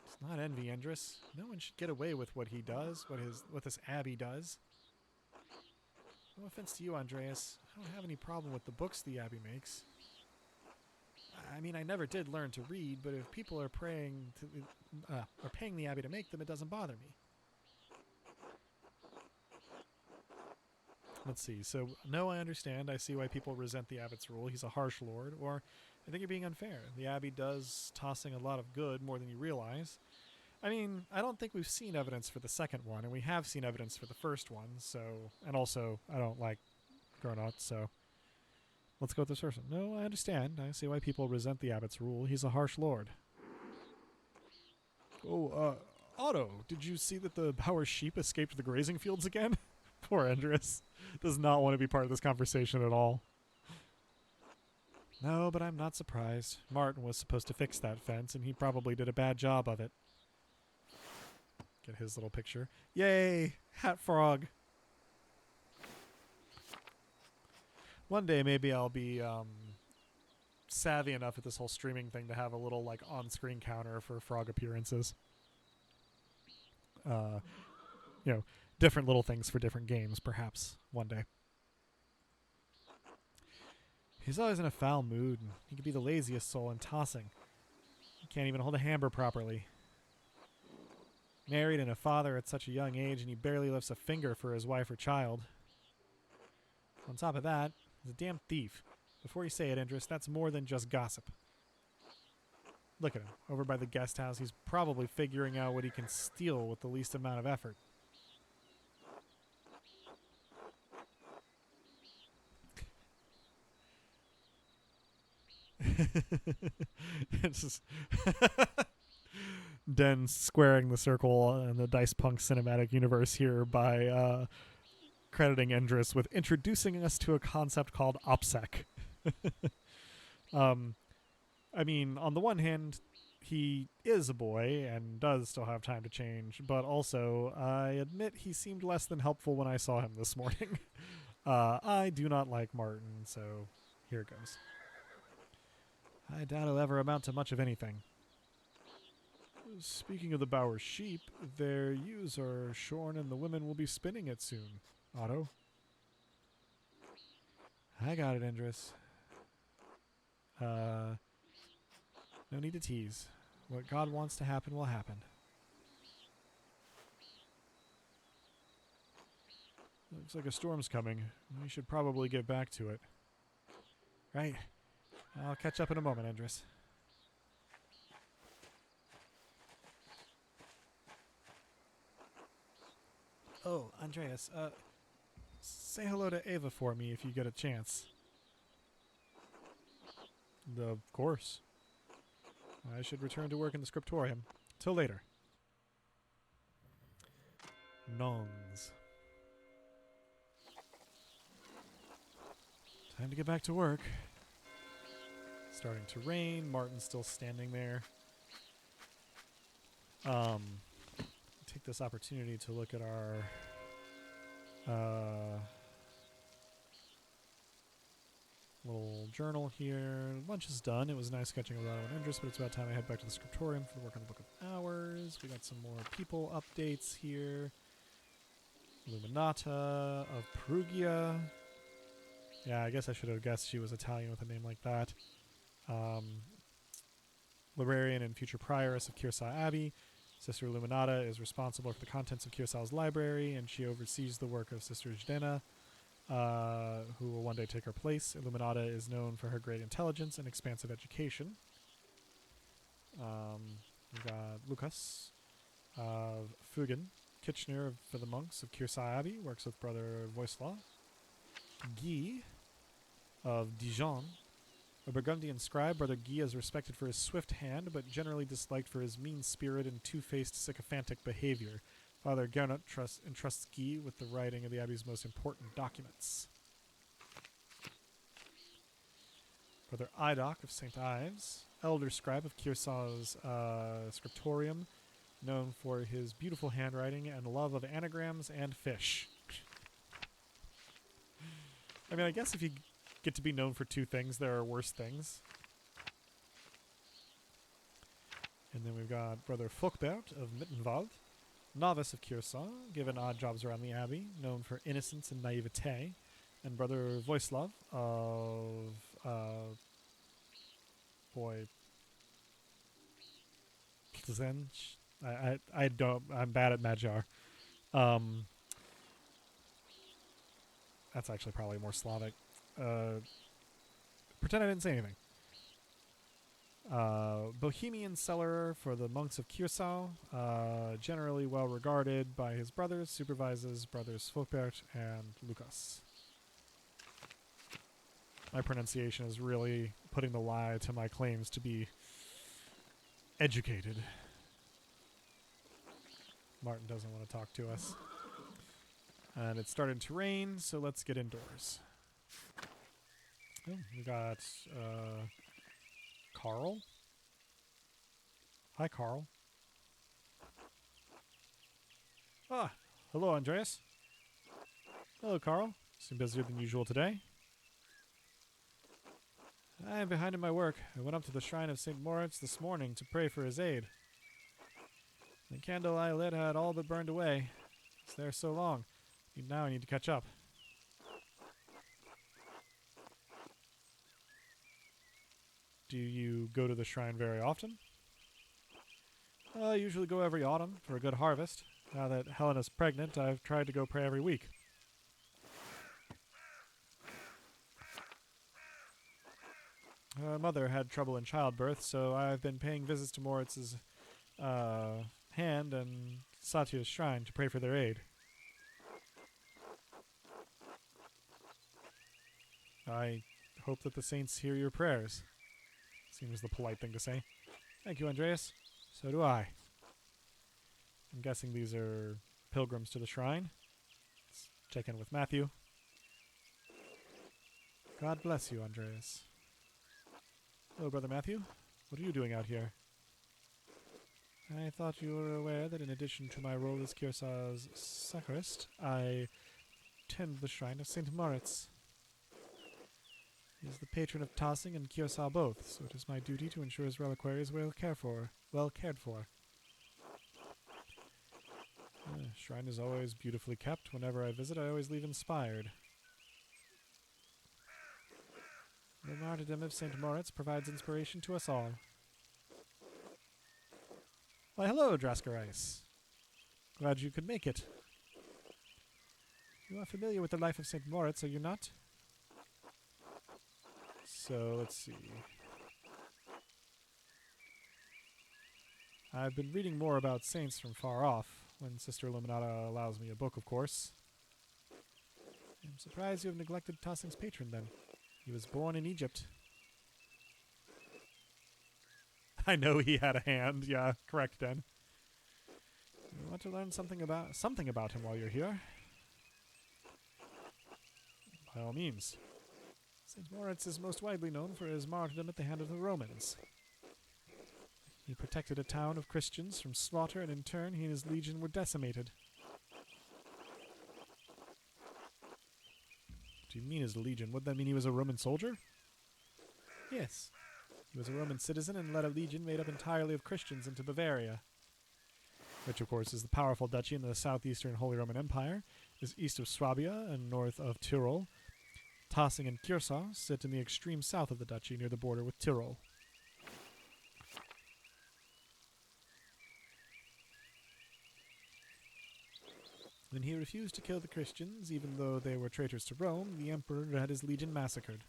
It's not envy, Endris. No one should get away with what he does, what this abbey does. No offense to you, Andreas. I don't have any problem with the books the abbey makes. I mean, I never did learn to read, but if people are paying the abbey to make them, it doesn't bother me. Let's see. So, no, I understand. I see why people resent the abbot's rule. He's a harsh lord. Or, I think you're being unfair. The abbey does tossing a lot of good, more than you realize. I mean, I don't think we've seen evidence for the second one, and we have seen evidence for the first one, so... And also, I don't like Gronot, so... Let's go with this person. No, I understand. I see why people resent the abbot's rule. He's a harsh lord. Oh, Otto, did you see that the Bauer sheep escaped the grazing fields again? Poor Endris. Does not want to be part of this conversation at all. No, but I'm not surprised. Martin was supposed to fix that fence, and he probably did a bad job of it. Get his little picture. Yay! Hat frog! One day maybe I'll be savvy enough at this whole streaming thing to have a little like on-screen counter for frog appearances. You know, different little things for different games, perhaps, one day. He's always in a foul mood, and he could be the laziest soul in tossing. He can't even hold a hammer properly. Married and a father at such a young age, and he barely lifts a finger for his wife or child. On top of that, he's a damn thief. Before you say it, Endris, that's more than just gossip. Look at him. Over by the guest house, he's probably figuring out what he can steal with the least amount of effort. It's just Den squaring the circle in the Dice Punk cinematic universe here by crediting Endris with introducing us to a concept called OPSEC. I mean, on the one hand, he is a boy and does still have time to change, but also, I admit he seemed less than helpful when I saw him this morning. I do not like Martin, so here it goes. I doubt he'll ever amount to much of anything. Speaking of the Bauer sheep, their ewes are shorn and the women will be spinning it soon. Otto? I got it, Endris. No need to tease. What God wants to happen will happen. Looks like a storm's coming. We should probably get back to it. Right. I'll catch up in a moment, Endris. Oh, Andreas, say hello to Ava for me if you get a chance. Of course. I should return to work in the scriptorium. Till later. Nuns. Time to get back to work. Starting to rain. Martin's still standing there. Take this opportunity to look at our little journal here. Lunch is done. It was nice sketching with Otto and Endris, but it's about time I head back to the scriptorium for the work on the Book of Hours. We got some more people updates here. Luminata of Perugia. Yeah, I guess I should have guessed she was Italian with a name like that. Librarian and future prioress of Kiersau Abbey. Sister Luminata is responsible for the contents of Kiersau's library, and she oversees the work of Sister Jdena, who will one day take her place. Illuminata is known for her great intelligence and expansive education. We've got Lucas of Fugen, Kitchener for the monks of Kirsay Abbey, works with Brother Voislav. Guy of Dijon, a Burgundian scribe. Brother Guy is respected for his swift hand, but generally disliked for his mean spirit and two-faced sycophantic behavior. Father Gernot entrusts Guy with the writing of the abbey's most important documents. Brother Idoc of St. Ives, elder scribe of Kirsay's scriptorium, known for his beautiful handwriting and love of anagrams and fish. I mean, I guess if you get to be known for two things, there are worse things. And then we've got Brother Folkbert of Mittenwald, novice of Kirsay, given odd jobs around the abbey, known for innocence and naivete. And Brother Voislav of Plzench. I'm bad at Magyar. That's actually probably more Slavic. Pretend I didn't say anything. Bohemian cellarer for the monks of Kirsay, generally well regarded by his brothers, supervises brothers Folkbert and Lukas. My pronunciation is really putting the lie to my claims to be educated. Martin doesn't want to talk to us. And it's starting to rain, so let's get indoors. Oh, we got Carl. Hi, Carl. Ah, hello, Andreas. Hello, Carl. Seem busier than usual today. I am behind in my work. I went up to the shrine of St. Moritz this morning to pray for his aid. The candle I lit had all but burned away. It's there so long. Now I need to catch up. Do you go to the shrine very often? I usually go every autumn for a good harvest. Now that Helena's pregnant, I've tried to go pray every week. Her mother had trouble in childbirth, so I've been paying visits to Moritz's hand and Satya's shrine to pray for their aid. I hope that the saints hear your prayers. Seems the polite thing to say. Thank you, Andreas. So do I. I'm guessing these are pilgrims to the shrine. Let's check in with Matthew. God bless you, Andreas. Hello, Brother Matthew. What are you doing out here? I thought you were aware that in addition to my role as Kirsay's sacrist, I tend the shrine of St. Moritz. He is the patron of Tassing and Kirsay both, so it is my duty to ensure his reliquary is well cared for. The shrine is always beautifully kept. Whenever I visit, I always leave inspired. The martyrdom of St. Moritz provides inspiration to us all. Why, hello, Draskarice. Glad you could make it. You are familiar with the life of St. Moritz, are you not? So, let's see. I've been reading more about saints from far off, when Sister Illuminata allows me a book, of course. I'm surprised you have neglected Tassing's patron, then. He was born in Egypt. I know he had a hand. Yeah, correct, Den. You want to learn something about him while you're here? By all means. St. Moritz is most widely known for his martyrdom at the hand of the Romans. He protected a town of Christians from slaughter, and in turn he and his legion were decimated. What do you mean his legion? Would that mean he was a Roman soldier? Yes. He was a Roman citizen and led a legion made up entirely of Christians into Bavaria, which of course is the powerful duchy in the southeastern Holy Roman Empire, is east of Swabia and north of Tyrol. Tassing and Kirsay sit in the extreme south of the duchy near the border with Tyrol. When he refused to kill the Christians, even though they were traitors to Rome, the emperor had his legion massacred.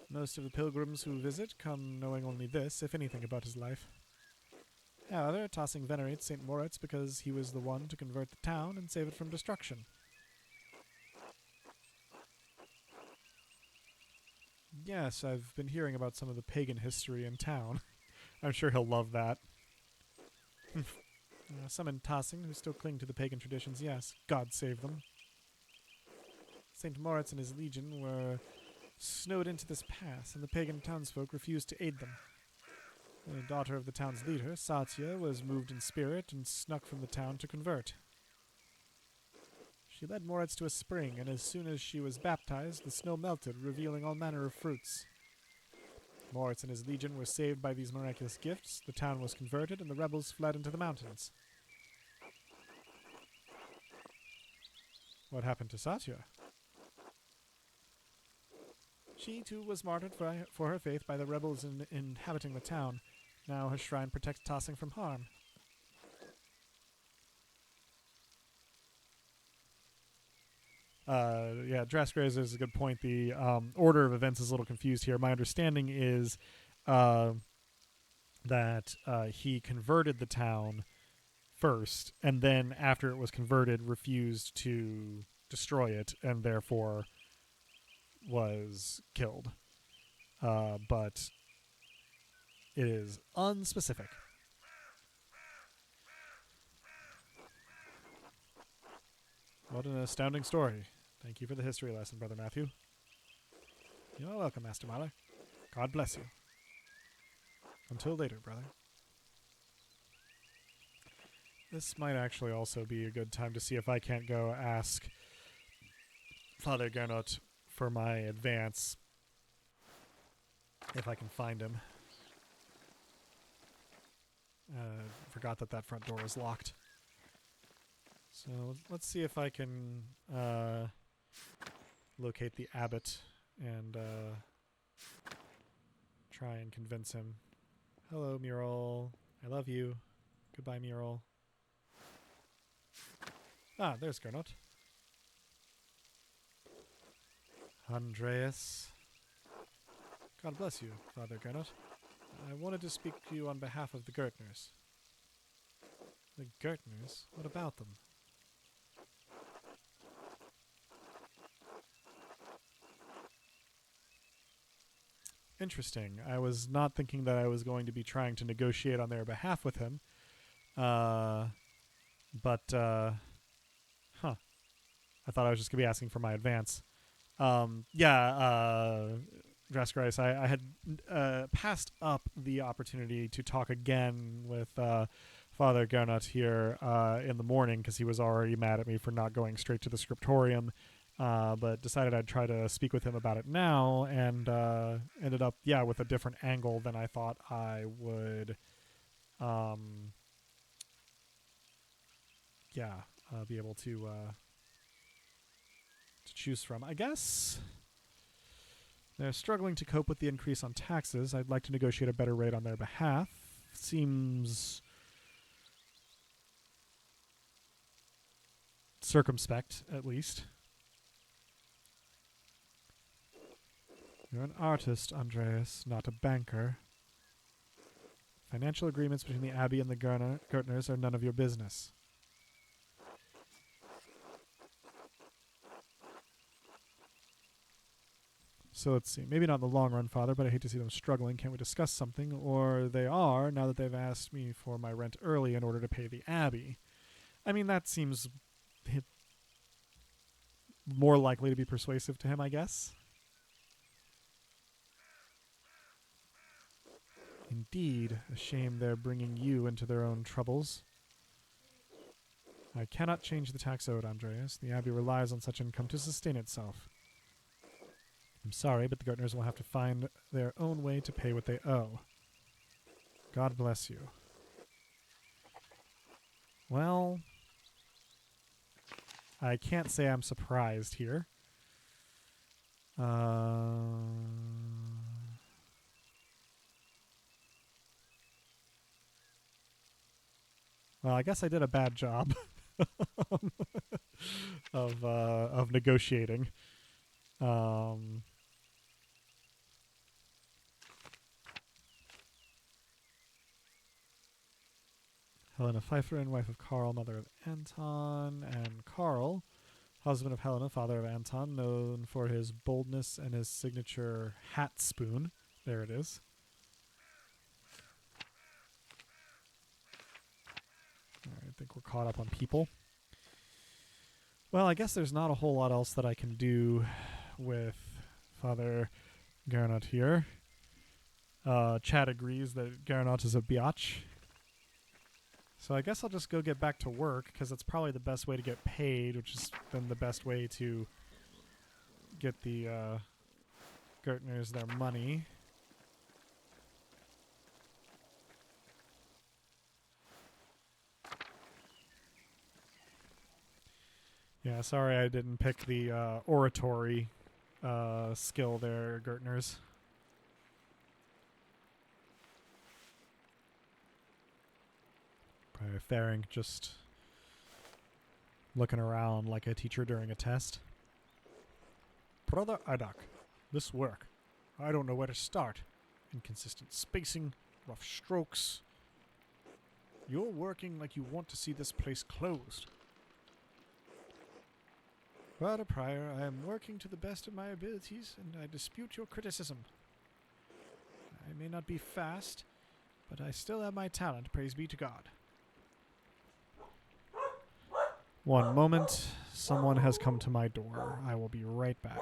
Most of the pilgrims who visit come knowing only this, if anything, about his life. However, Tossing venerates St. Moritz because he was the one to convert the town and save it from destruction. Yes, I've been hearing about some of the pagan history in town. I'm sure he'll love that. Some in Tossing who still cling to the pagan traditions, yes. God save them. St. Moritz and his legion were snowed into this pass, and the pagan townsfolk refused to aid them. The daughter of the town's leader, Satya, was moved in spirit and snuck from the town to convert. She led Moritz to a spring, and as soon as she was baptized, the snow melted, revealing all manner of fruits. Moritz and his legion were saved by these miraculous gifts, the town was converted, and the rebels fled into the mountains. What happened to Satya? She, too, was martyred for her faith by the rebels inhabiting the town. Now her shrine protects Tossing from harm. Drask raises a good point. The order of events is a little confused here. My understanding is that he converted the town first, and then after it was converted, refused to destroy it, and therefore was killed. But it is unspecific. What an astounding story. Thank you for the history lesson, Brother Matthew. You are welcome, Master Mahler. God bless you. Until later, brother. This might actually also be a good time to see if I can't go ask Father Gernot for my advance. If I can find him. Forgot that front door was locked. So let's see if I can locate the abbot and try and convince him. Hello, Muriel. I love you. Goodbye, Muriel. Ah, there's Gernot. Andreas. God bless you, Father Gernot. I wanted to speak to you on behalf of the Gertners. The Gertners? What about them? Interesting. I was not thinking that I was going to be trying to negotiate on their behalf with him. I thought I was just going to be asking for my advance. Draskarice, I had passed up the opportunity to talk again with Father Gernot here in the morning because he was already mad at me for not going straight to the scriptorium. But decided I'd try to speak with him about it now, and ended up, with a different angle than I thought I would, be able to choose from. I guess they're struggling to cope with the increase on taxes. I'd like to negotiate a better rate on their behalf. Seems circumspect, at least. You're an artist, Andreas, not a banker. Financial agreements between the Abbey and the Gertners are none of your business. So let's see. Maybe not in the long run, Father, but I hate to see them struggling. Can't we discuss something? Or they are, now that they've asked me for my rent early in order to pay the Abbey. I mean, that seems more likely to be persuasive to him, I guess. Indeed, a shame they're bringing you into their own troubles. I cannot change the tax owed, Andreas. The Abbey relies on such income to sustain itself. I'm sorry, but the Gertners will have to find their own way to pay what they owe. God bless you. Well, I can't say I'm surprised here. Well, I guess I did a bad job of negotiating. Helena Pfeifferin, wife of Karl, mother of Anton, and Karl, husband of Helena, father of Anton, known for his boldness and his signature hat spoon. There it is. I think we're caught up on people. Well, I guess there's not a whole lot else that I can do with Father Gernot here. Chad agrees that Gernot is a biatch. So I guess I'll just go get back to work, because it's probably the best way to get paid, which has been the best way to get the Gertners their money. Yeah, sorry I didn't pick the oratory skill there, Gertners. Probably Faring just looking around like a teacher during a test. Brother Adak, this work. I don't know where to start. Inconsistent spacing, rough strokes. You're working like you want to see this place closed. Brother Prior, I am working to the best of my abilities, and I dispute your criticism. I may not be fast, but I still have my talent, praise be to God. One moment. Someone has come to my door. I will be right back.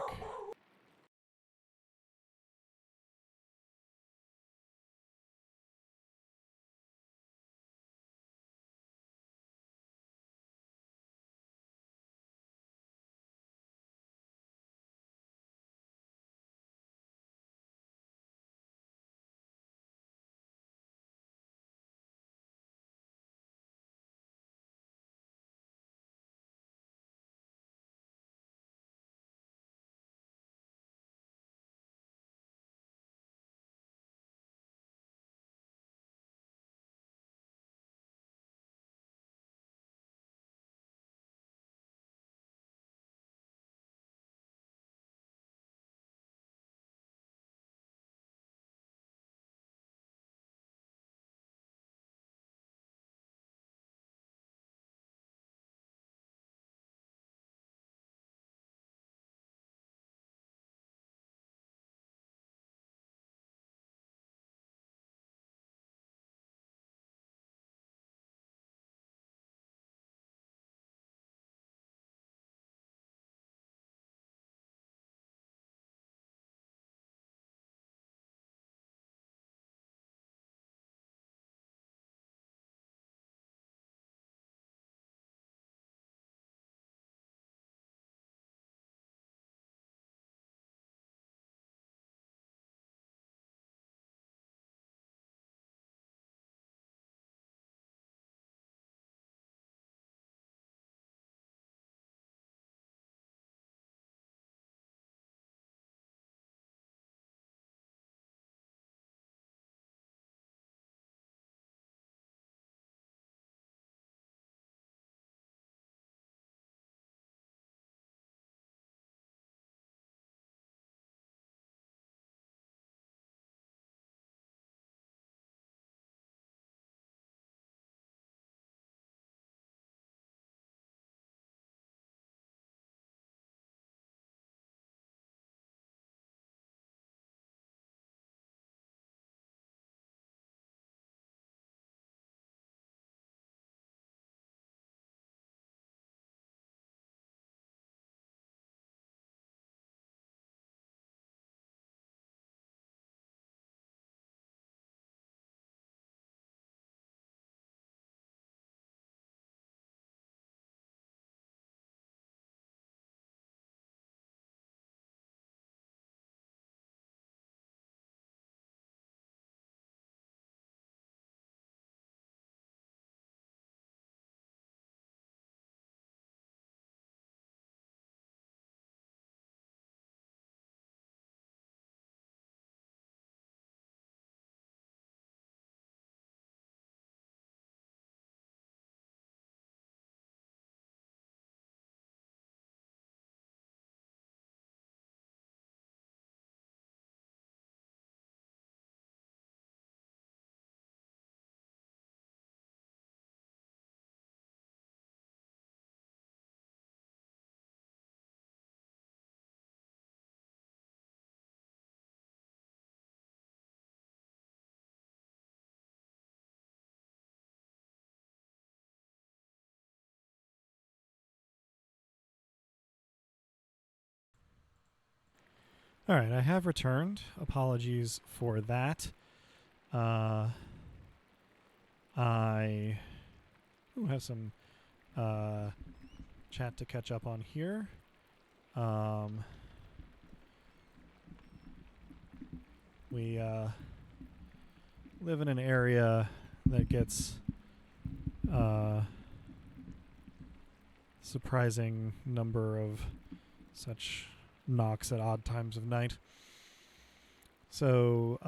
All right, I have returned. Apologies for that. I have some chat to catch up on here. We live in an area that gets surprising number of such knocks at odd times of night. So,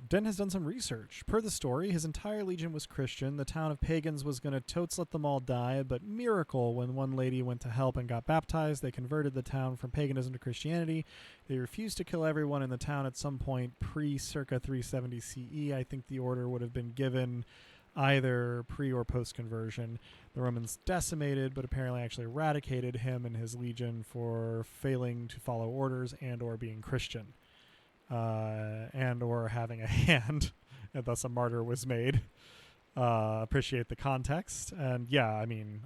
Den has done some research. Per the story, his entire legion was Christian. The town of pagans was going to totes let them all die, but miracle, when one lady went to help and got baptized, they converted the town from paganism to Christianity. They refused to kill everyone in the town at some point pre-circa 370 CE. I think the order would have been given either pre or post conversion. The Romans decimated, but apparently actually eradicated him and his legion for failing to follow orders and or being Christian, and or having a hand, and thus a martyr was made. Appreciate the context, and yeah, I mean,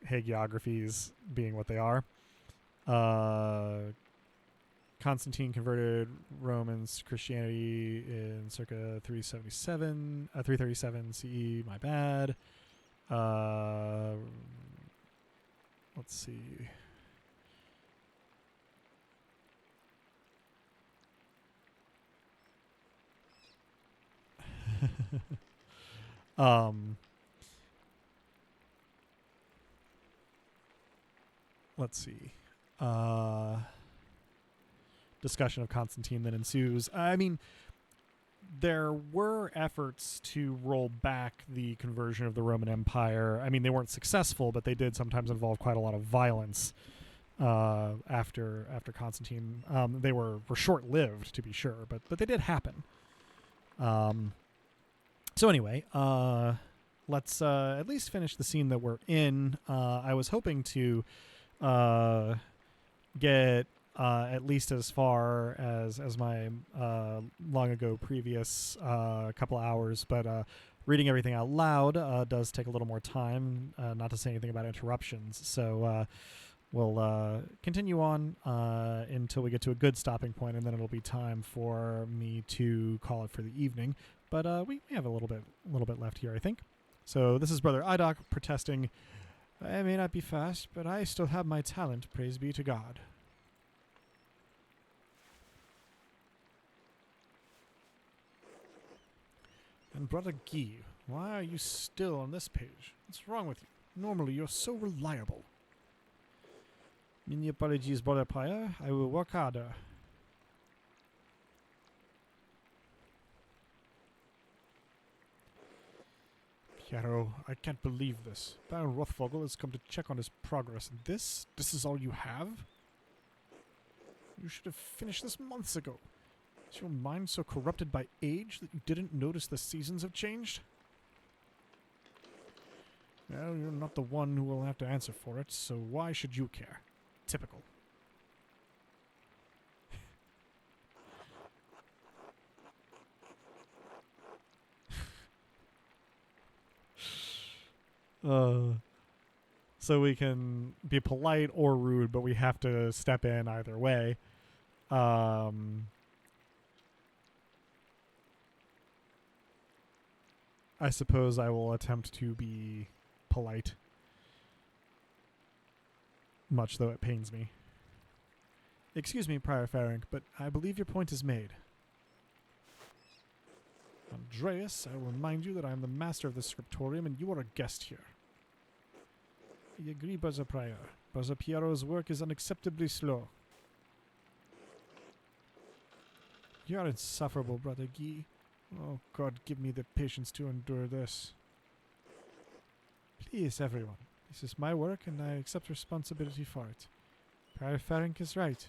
hagiographies being what they are. Constantine converted Romans to Christianity in circa 337 CE. My bad. Let's see. Let's see. Discussion of Constantine then ensues. I mean, there were efforts to roll back the conversion of the Roman Empire. I mean, they weren't successful, but they did sometimes involve quite a lot of violence after Constantine. They were short-lived, to be sure, but they did happen. So anyway, let's at least finish the scene that we're in. I was hoping to get at least as far as my long ago previous couple hours, but reading everything out loud does take a little more time, not to say anything about interruptions. So we'll continue on until we get to a good stopping point, and then it'll be time for me to call it for the evening. But we have a little bit left here, I think. So this is Brother Idoc protesting. I may not be fast, but I still have my talent, praise be to God. And Brother Guy, why are you still on this page? What's wrong with you? Normally you're so reliable. Many apologies, Brother Prior. I will work harder. Piero, I can't believe this. Baron Rothvogel has come to check on his progress, and this is all you have? You should have finished this months ago. Is your mind so corrupted by age that you didn't notice the seasons have changed? Well, you're not the one who will have to answer for it, so why should you care? Typical. So we can be polite or rude, but we have to step in either way. I suppose I will attempt to be polite, much though it pains me. Excuse me, Prior Ferenc, but I believe your point is made. Andreas, I will remind you that I am the master of the scriptorium and you are a guest here. I agree, Brother Prior. Brother Piero's work is unacceptably slow. You are insufferable, Brother Guy. Oh, God, give me the patience to endure this. Please, everyone. This is my work, and I accept responsibility for it. Prior Ferenc is right.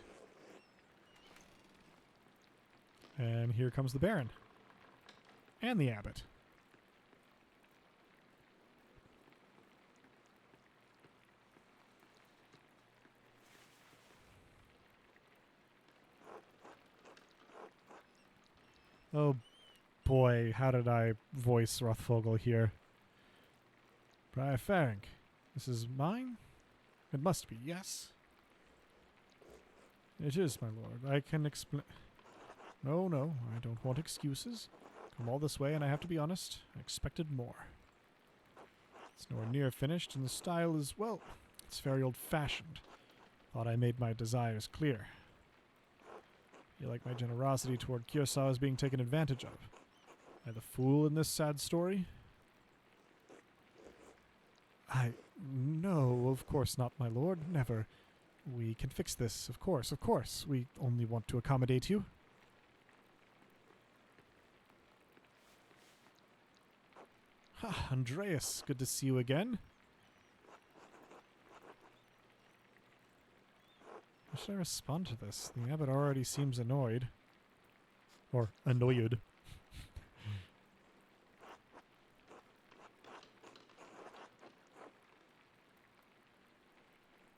And here comes the Baron. And the Abbot. Oh boy, how did I voice Rothvogel here? Prior Ferenc, this is mine? It must be, yes? It is, my lord. I can explain. No, no, I don't want excuses. Come all this way, and I have to be honest, I expected more. It's nowhere near finished, and the style is, well, it's very old-fashioned. Thought I made my desires clear. Feel like my generosity toward Kyosawa is being taken advantage of. Am I the fool in this sad story? No, of course not, my lord. Never. We can fix this, of course, of course. We only want to accommodate you. Ha, Andreas, good to see you again. How should I respond to this? The abbot already seems annoyed. Or annoyed.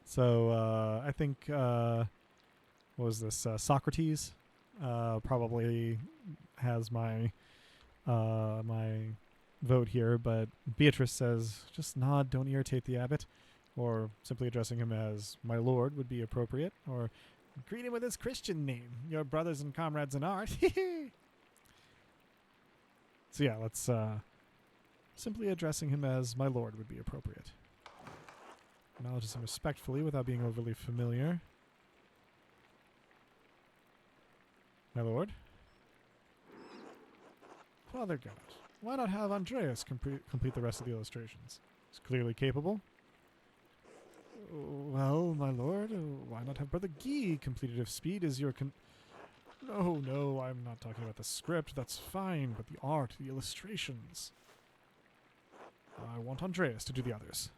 So, I think, what was this? Socrates probably has my my vote here, but Beatrice says, just nod, don't irritate the abbot, or simply addressing him as my lord would be appropriate, or greet him with his Christian name, your brothers and comrades in art. So yeah, let's simply addressing him as my lord would be appropriate. Acknowledges him respectfully without being overly familiar. My lord? Father God, why not have Andreas complete the rest of the illustrations? He's clearly capable. Well, my lord, why not have Brother Guy completed if speed is your No, I'm not talking about the script, that's fine, but the art, the illustrations. I want Andreas to do the others.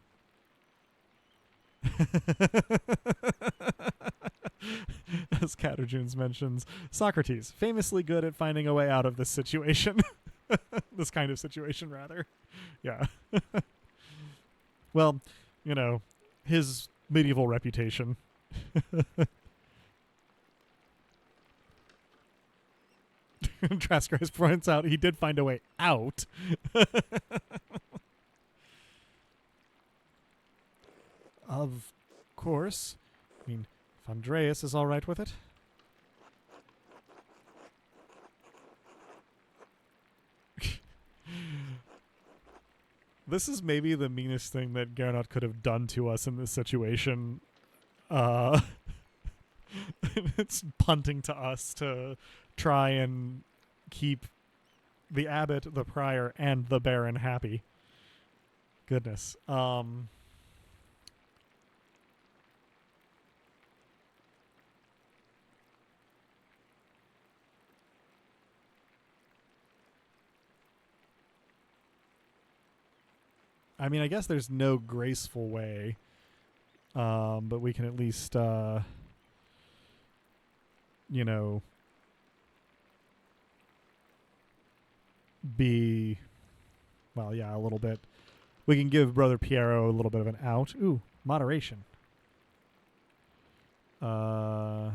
As Caterjunes mentions, Socrates, famously good at finding a way out of this situation. This kind of situation, rather. Yeah. Well, you know, his medieval reputation. Traskris points out he did find a way out. Of course. I mean, if Andreas is all right with it. This is maybe the meanest thing that Gernot could have done to us in this situation. It's punting to us to try and keep the abbot, the prior, and the baron happy. Goodness. I mean, I guess there's no graceful way, but we can at least, you know, be, well, yeah, a little bit. We can give Brother Piero a little bit of an out. Ooh, moderation. There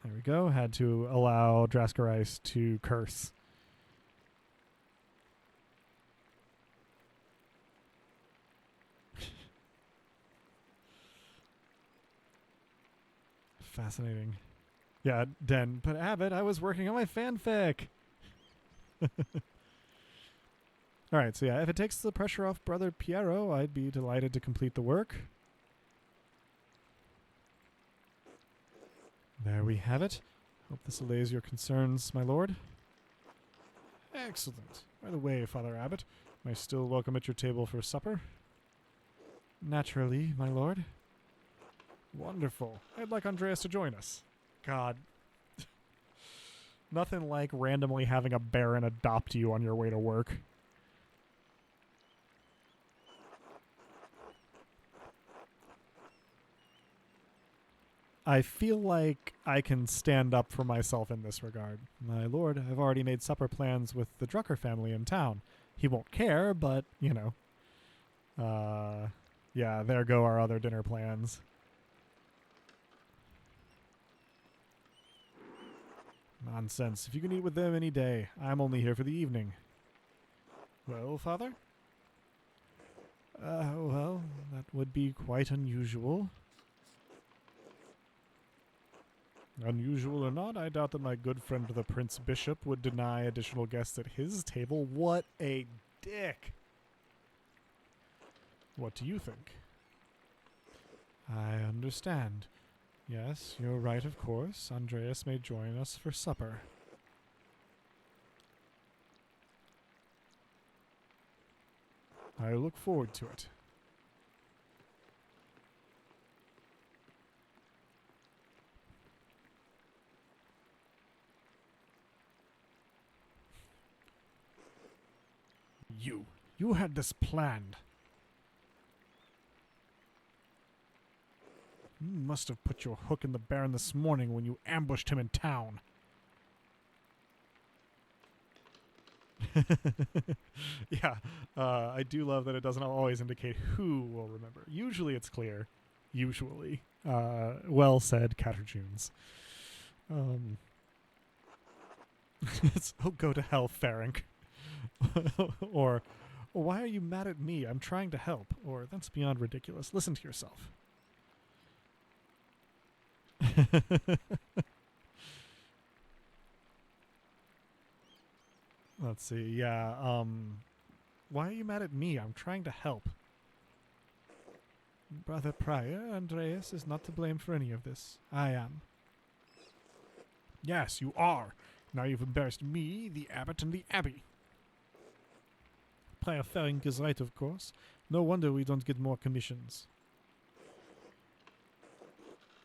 we go. Had to allow Draskarice to curse. Fascinating. Yeah, Den. But Abbott, I was working on my fanfic. Alright, so yeah, if it takes the pressure off Brother Piero, I'd be delighted to complete the work. There we have it. Hope this allays your concerns, my lord. Excellent. By the way, Father Abbot, am I still welcome at your table for supper? Naturally, my lord. Wonderful. I'd like Andreas to join us. God. Nothing like randomly having a baron adopt you on your way to work. I feel like I can stand up for myself in this regard. My lord, I've already made supper plans with the Drucker family in town. He won't care, but, you know. Yeah, there go our other dinner plans. Nonsense. If you can eat with them any day, I'm only here for the evening. Well, Father? Well, that would be quite unusual. Unusual or not, I doubt that my good friend the Prince Bishop would deny additional guests at his table. What a dick! What do you think? I understand. Yes, you're right, of course. Andreas may join us for supper. I look forward to it. You had this planned. You must have put your hook in the Baron this morning when you ambushed him in town. Yeah, I do love that it doesn't always indicate who will remember. Usually it's clear. Usually. Well said, Caterjunes. Oh, go to hell, Ferenc. Or, why are you mad at me? I'm trying to help. Or, that's beyond ridiculous. Listen to yourself. Let's see. Yeah, why are you mad at me? I'm trying to help. Brother Prior, Andreas is not to blame for any of this. I am. Yes, you are. Now you've embarrassed me, the abbot, and the abbey. Prior Ferenc is right, of course. No wonder we don't get more commissions.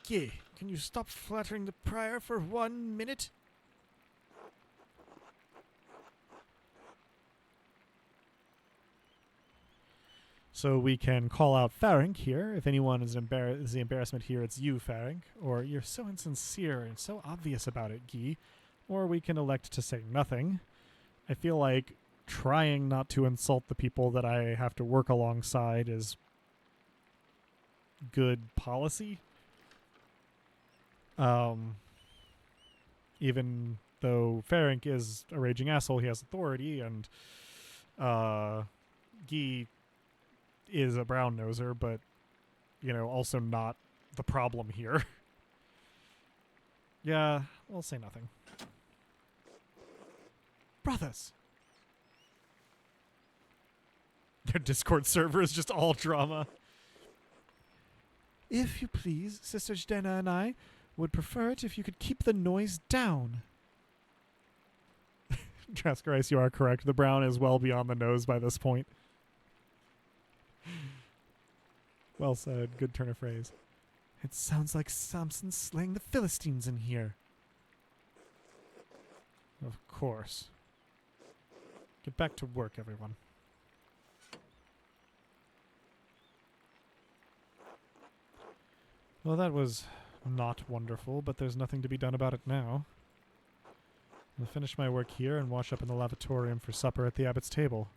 Gay, can you stop flattering the Prior for 1 minute? So we can call out Ferenc here. If anyone is the embarrassment here, it's you, Ferenc. Or you're so insincere and so obvious about it, Guy. Or we can elect to say nothing. I feel like trying not to insult the people that I have to work alongside is good policy. Even though Ferenc is a raging asshole, he has authority, and Guy is a brown noser, but also not the problem here. Yeah, we'll say nothing. Brothers. Their Discord server is just all drama. If you please, Sister Jdenna and I would prefer it if you could keep the noise down. Traskerice, you are correct. The brown is well beyond the nose by this point. Well said. Good turn of phrase. It sounds like Samson slaying the Philistines in here. Of course. Get back to work, everyone. Well, that was not wonderful, but there's nothing to be done about it now. I'll finish my work here and wash up in the lavatorium for supper at the abbot's table.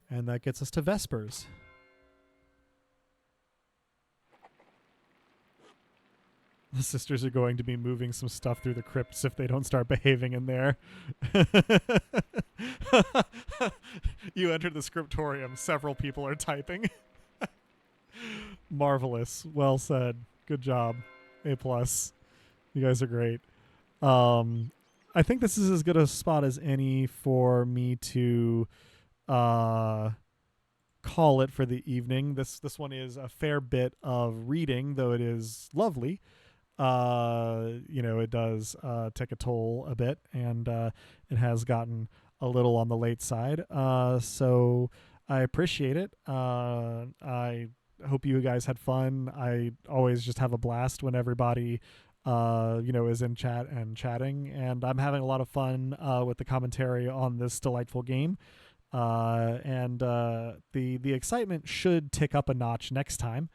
And that gets us to Vespers. The sisters are going to be moving some stuff through the crypts if they don't start behaving in there. You entered the scriptorium. Several people are typing. Marvelous. Well said. Good job. A+. You guys are great. I think this is as good a spot as any for me to call it for the evening. This one is a fair bit of reading, though it is lovely. It does take a toll a bit, and it has gotten a little on the late side. So I appreciate it. I hope you guys had fun. I always just have a blast when everybody is in chat and chatting, and I'm having a lot of fun with the commentary on this delightful game. And the excitement should tick up a notch next time.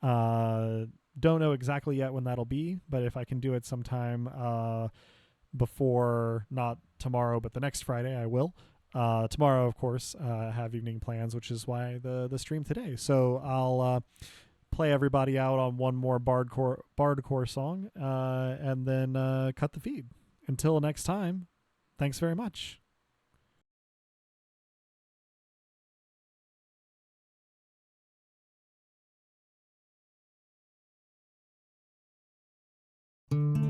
Don't know exactly yet when that'll be, but if I can do it sometime before, not tomorrow, but the next Friday, I will. Tomorrow, of course, have evening plans, which is why the stream today. So I'll play everybody out on one more Bardcore song, and then cut the feed. Until next time, thanks very much. Thank